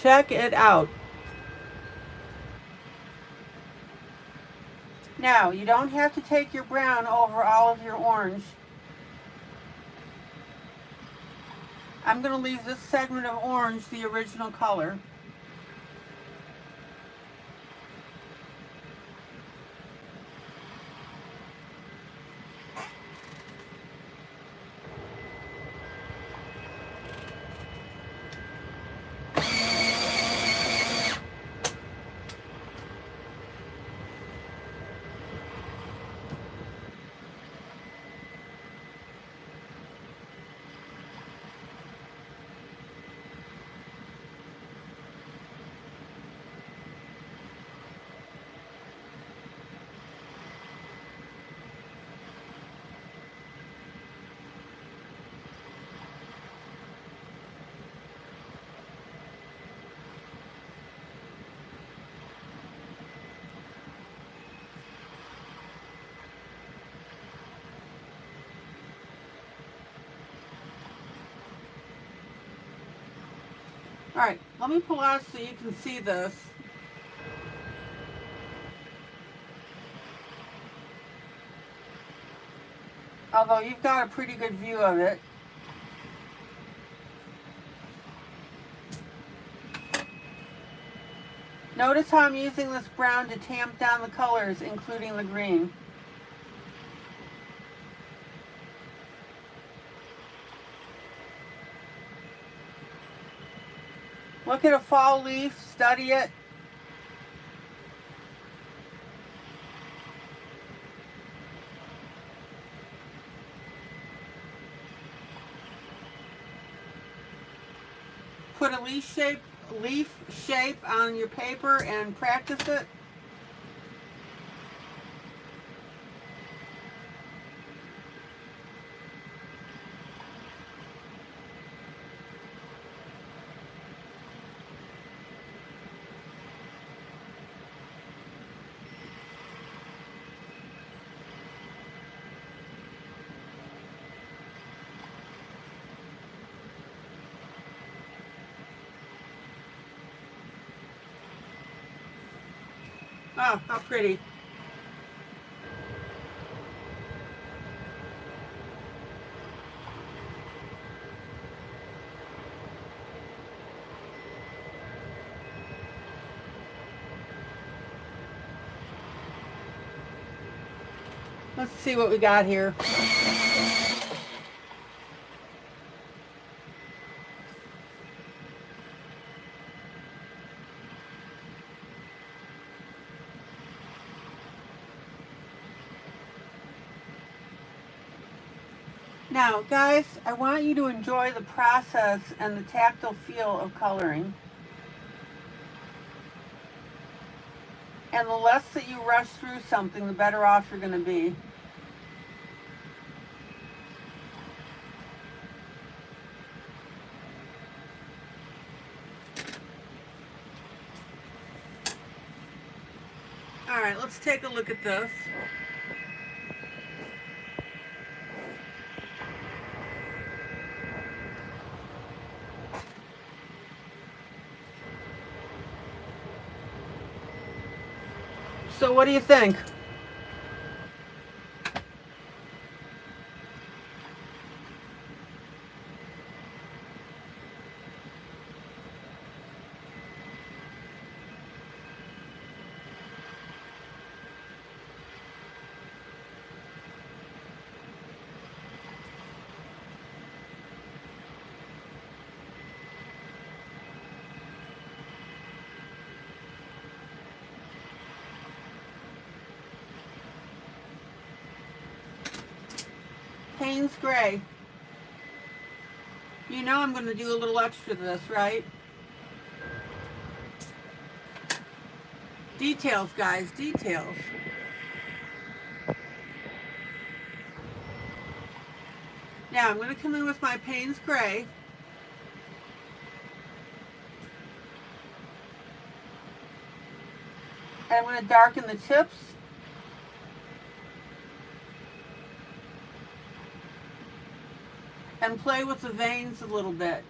Check it out. Now, you don't have to take your brown over all of your orange. I'm going to leave this segment of orange the original color. Alright, let me pull out so you can see this. Although you've got a pretty good view of it. Notice how I'm using this brown to tamp down the colors, including the green. Look at a fall leaf, study it. put a leaf shape on your paper and practice it? Oh, how pretty. Let's see what we got here. Now, guys, I want you to enjoy the process and the tactile feel of coloring. And the less that you rush through something, the better off you're going to be. All right, let's take a look at this. So what do you think? Payne's Gray. You know I'm going to do a little extra to this, right? Details, guys, details. Now I'm going to come in with my Payne's Gray. And I'm going to darken the tips. And play with the veins a little bit.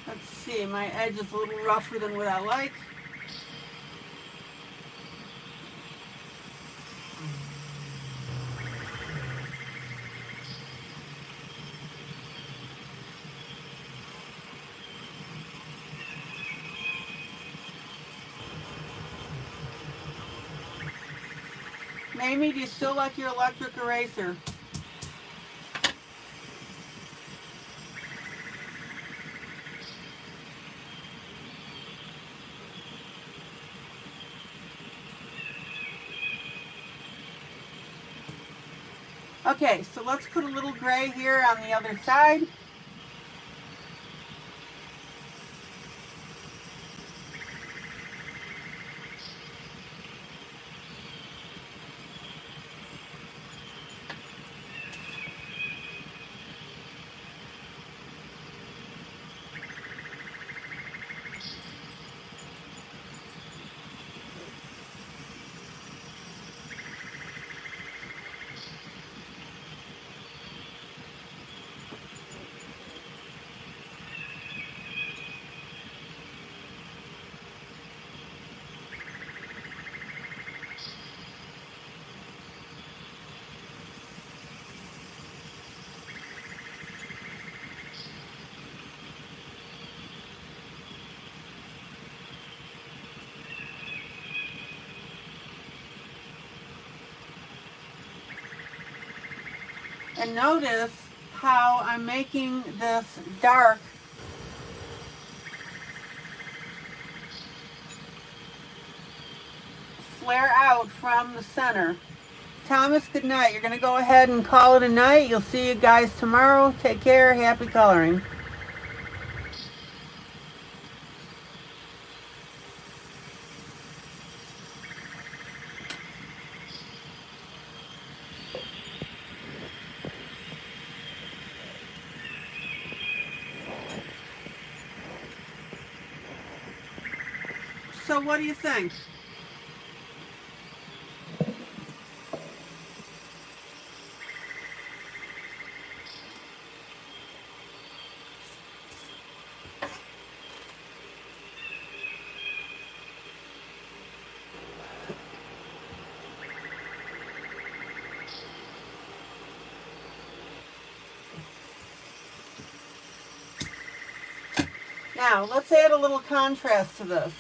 Let's see, my edge is a little rougher than what I like. Mamie, do you still like your electric eraser? Okay, so let's put a little gray here on the other side. And notice how I'm making this dark flare out from the center. Thomas, good night. You're going to go ahead and call it a night. You'll see you guys tomorrow. Take care. Happy coloring. So what do you think? Now, let's add a little contrast to this.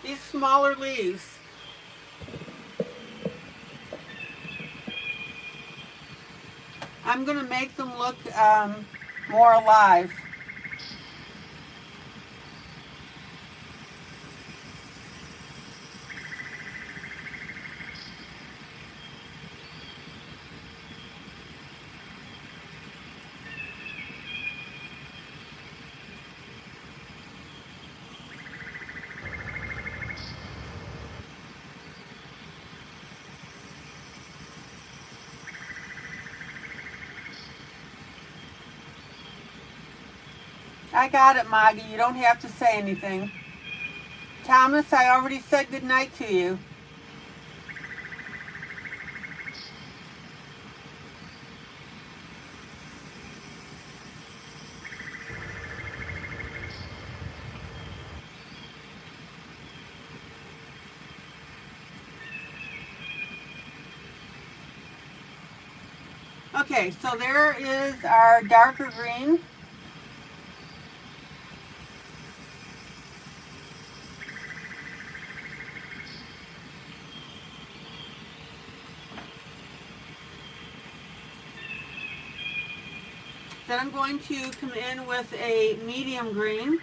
These smaller leaves. I'm going to make them look more alive. I got it, Maggie. You don't have to say anything. Thomas, I already said good night to you. Okay, so there is our darker green. Then I'm going to come in with a medium green.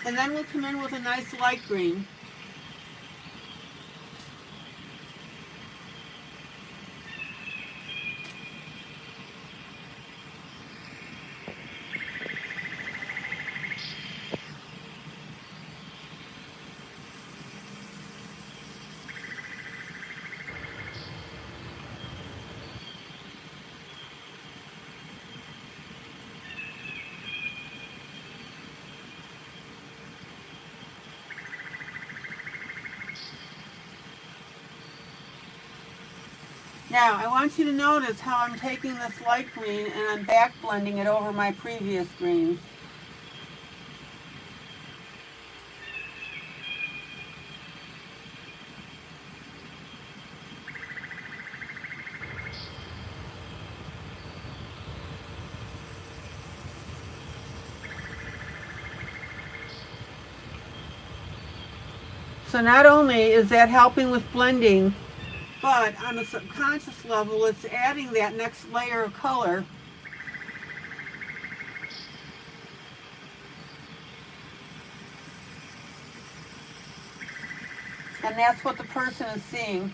And then we'll come in with a nice light green. Now, I want you to notice how I'm taking this light green and I'm back blending it over my previous greens. So not only is that helping with blending, but on a subconscious level, it's adding that next layer of color. And that's what the person is seeing.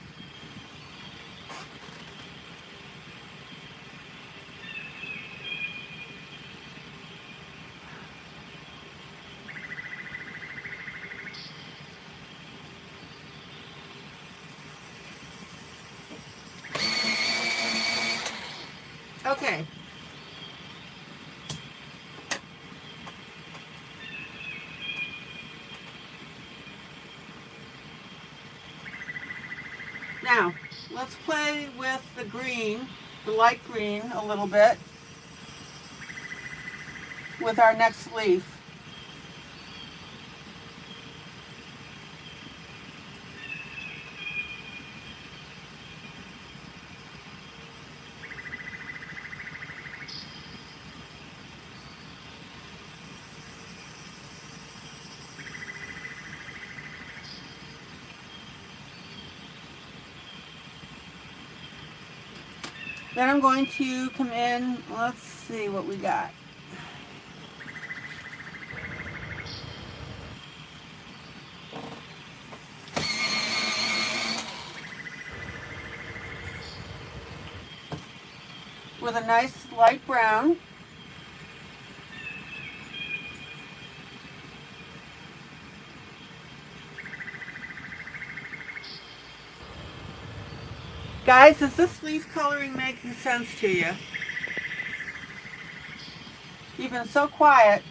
Now, let's play with the green, the light green, a little bit with our next leaf. Then I'm going to come in, let's see what we got. With a nice light brown. Guys, is this leaf coloring making sense to you? You've been so quiet.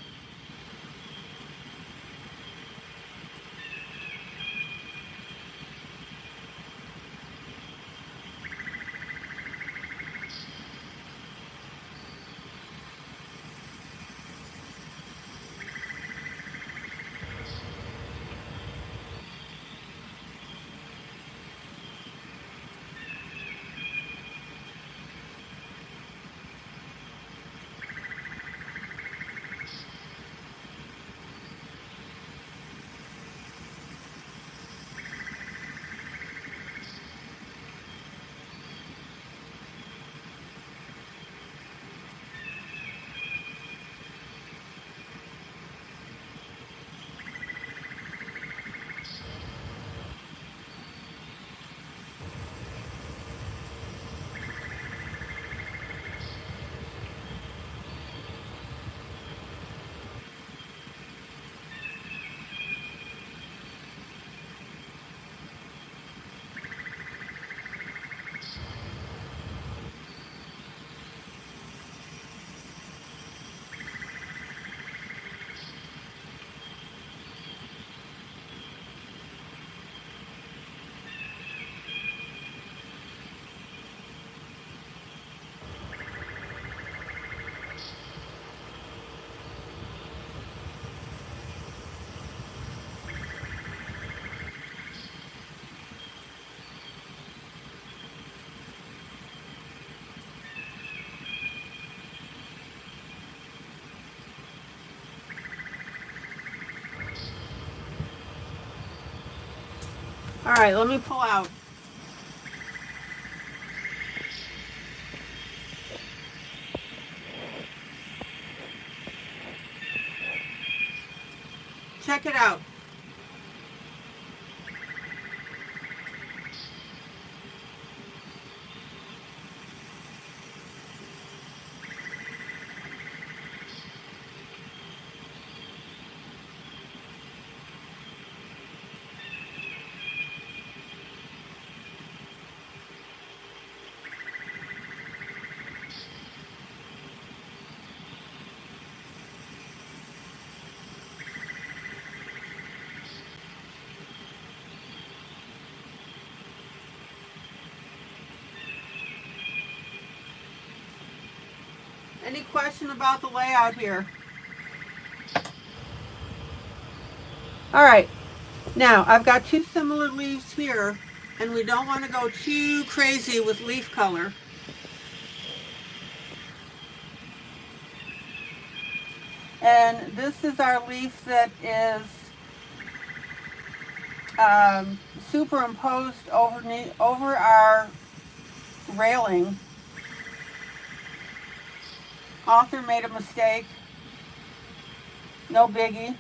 All right, let me pull out. Check it out. Any question about the layout here? All right, now I've got two similar leaves here, and we don't want to go too crazy with leaf color. And this is our leaf that is superimposed over our railing. Author made a mistake. No biggie.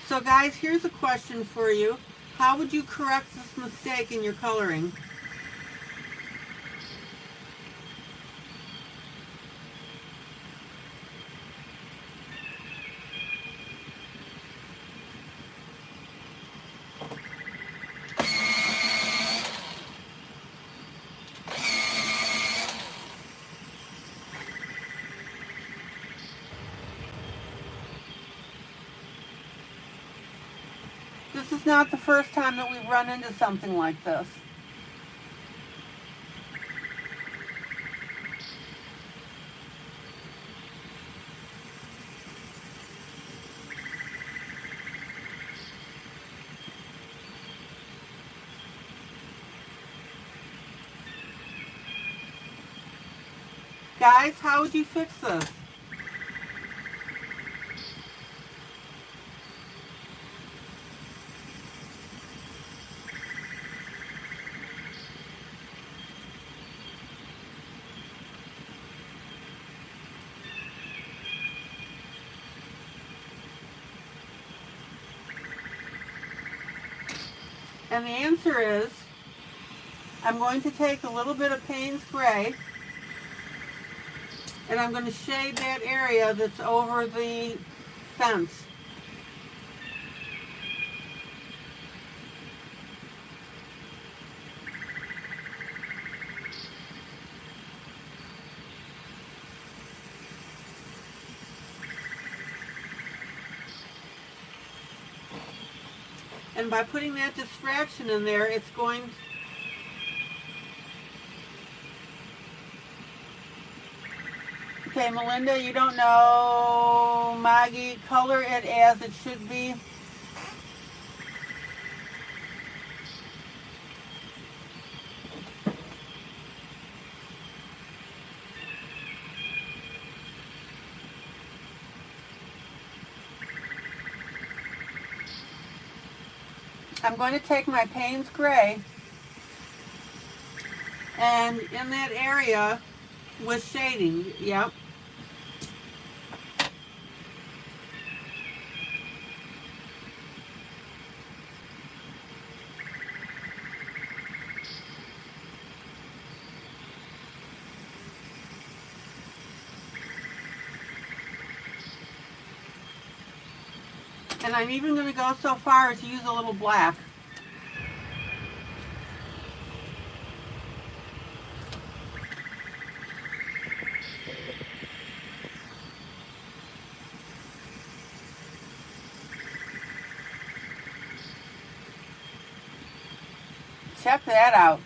So guys, here's a question for you. How would you correct this mistake in your coloring? this is not the first time that we've run into something like this. Guys, how would you fix this? And the answer is, I'm going to take a little bit of Payne's Gray and I'm going to shade that area that's over the fence. And by putting that distraction in there, it's going to... Okay, Melinda, you don't know, Maggie, color it as it should be. I'm going to take my Payne's Gray and in that area with shading, yep. And I'm even going to go so far as to use a little black. Check that out.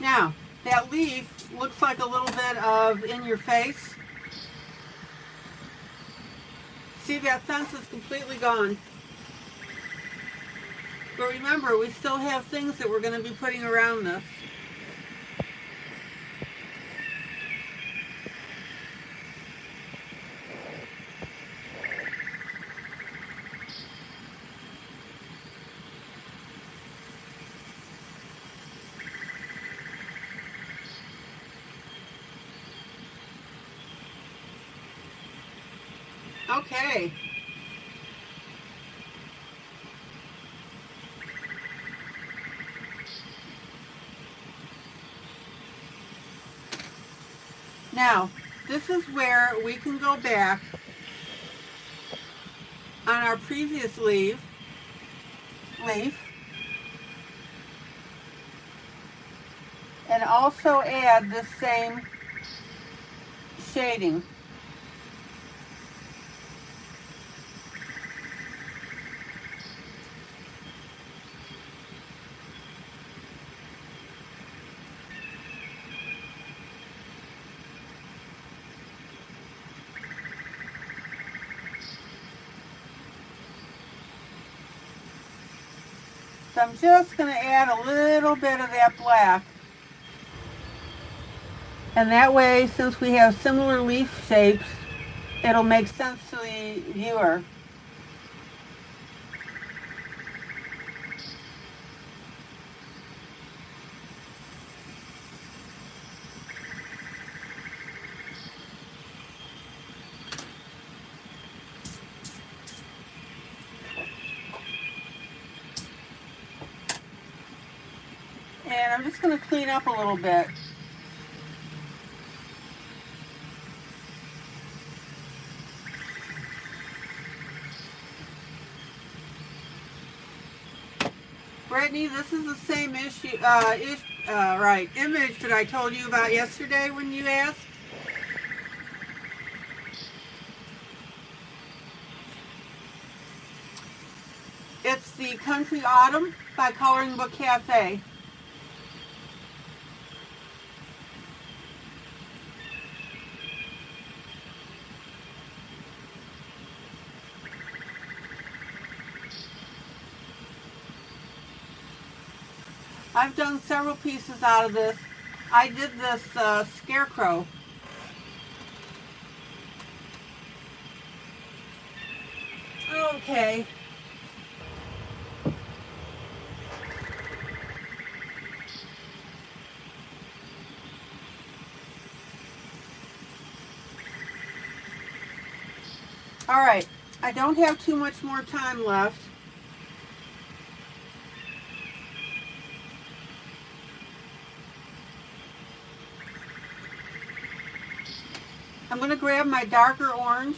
Now, that leaf looks like a little bit of in your face. See, that fence is completely gone. But remember, we still have things that we're going to be putting around this. Okay. Now, this is where we can go back on our previous leaf, and also add the same shading. So I'm just going to add a little bit of that black. And that way, since we have similar leaf shapes, it'll make sense to the viewer. And I'm just going to clean up a little bit. Brittany, this is the same issue, image that I told you about yesterday when you asked. It's the Country Autumn by Coloring Book Cafe. I've done several pieces out of this. I did this scarecrow. Okay. All right, I don't have too much more time left. I'm going to grab my darker orange.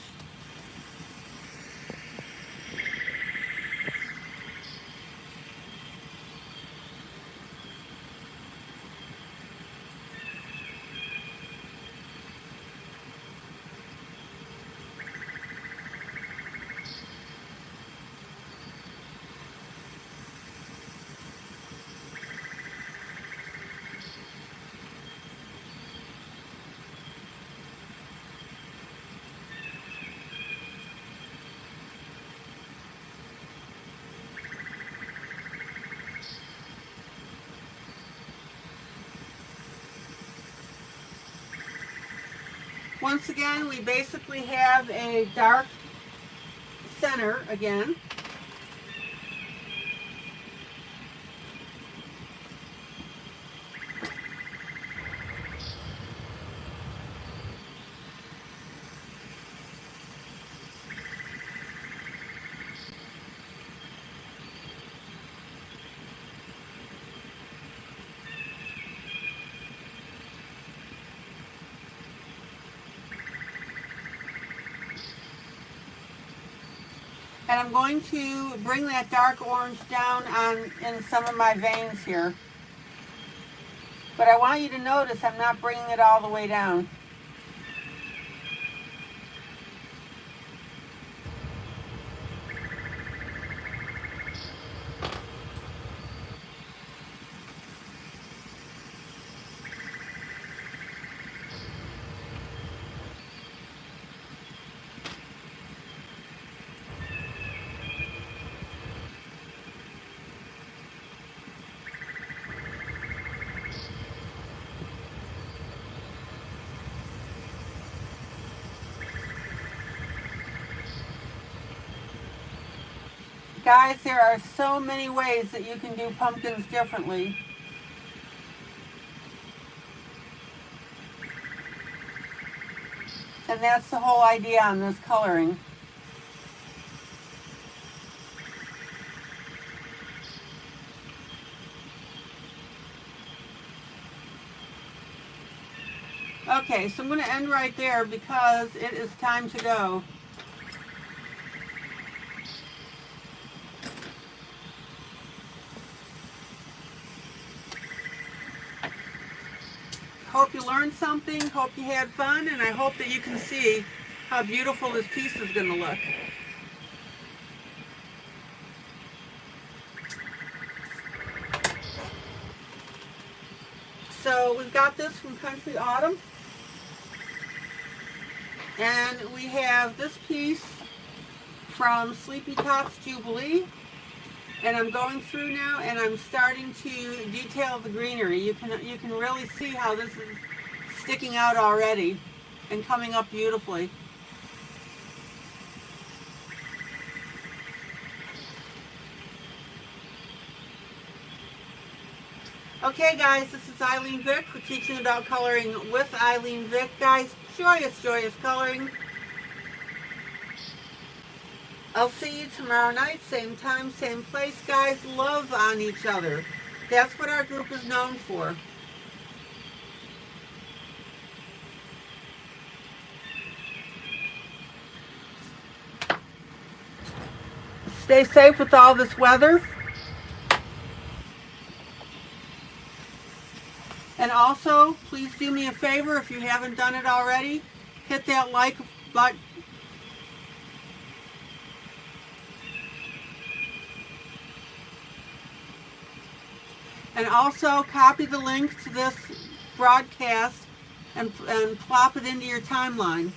Once again, we basically have a dark center again. And I'm going to bring that dark orange down in some of my veins here. But I want you to notice I'm not bringing it all the way down. Guys, there are so many ways that you can do pumpkins differently. And that's the whole idea on this coloring. Okay, so I'm going to end right there because it is time to go. Hope you learned something, hope you had fun, and I hope that you can see how beautiful this piece is going to look. So we've got this from Country Autumn, and we have this piece from Sleepy Tots Jubilee, and I'm going through now and I'm starting to detail the greenery. You can really see how this is sticking out already and coming up beautifully. Okay guys, this is ILene Vick for Teaching About Coloring with ILene Vick. Guys, joyous, joyous coloring. I'll see you tomorrow night, same time, same place. Guys, love on each other. That's what our group is known for. Stay safe with all this weather. And also, please do me a favor if you haven't done it already. Hit that like button. And also copy the link to this broadcast and plop it into your timeline.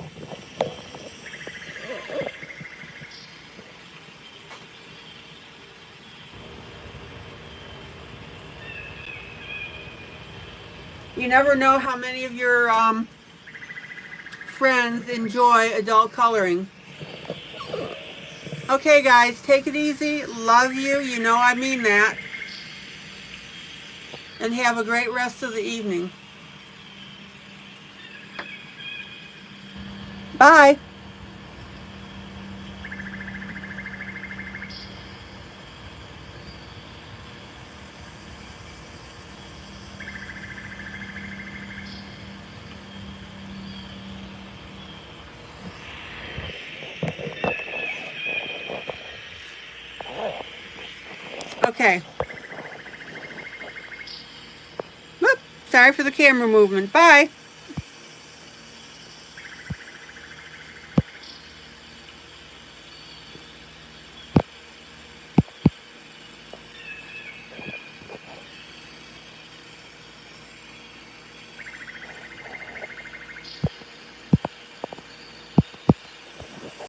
You never know how many of your friends enjoy adult coloring. Okay, guys, take it easy. Love you. You know I mean that. And have a great rest of the evening. Bye. Okay. Whoop, sorry for the camera movement. Bye.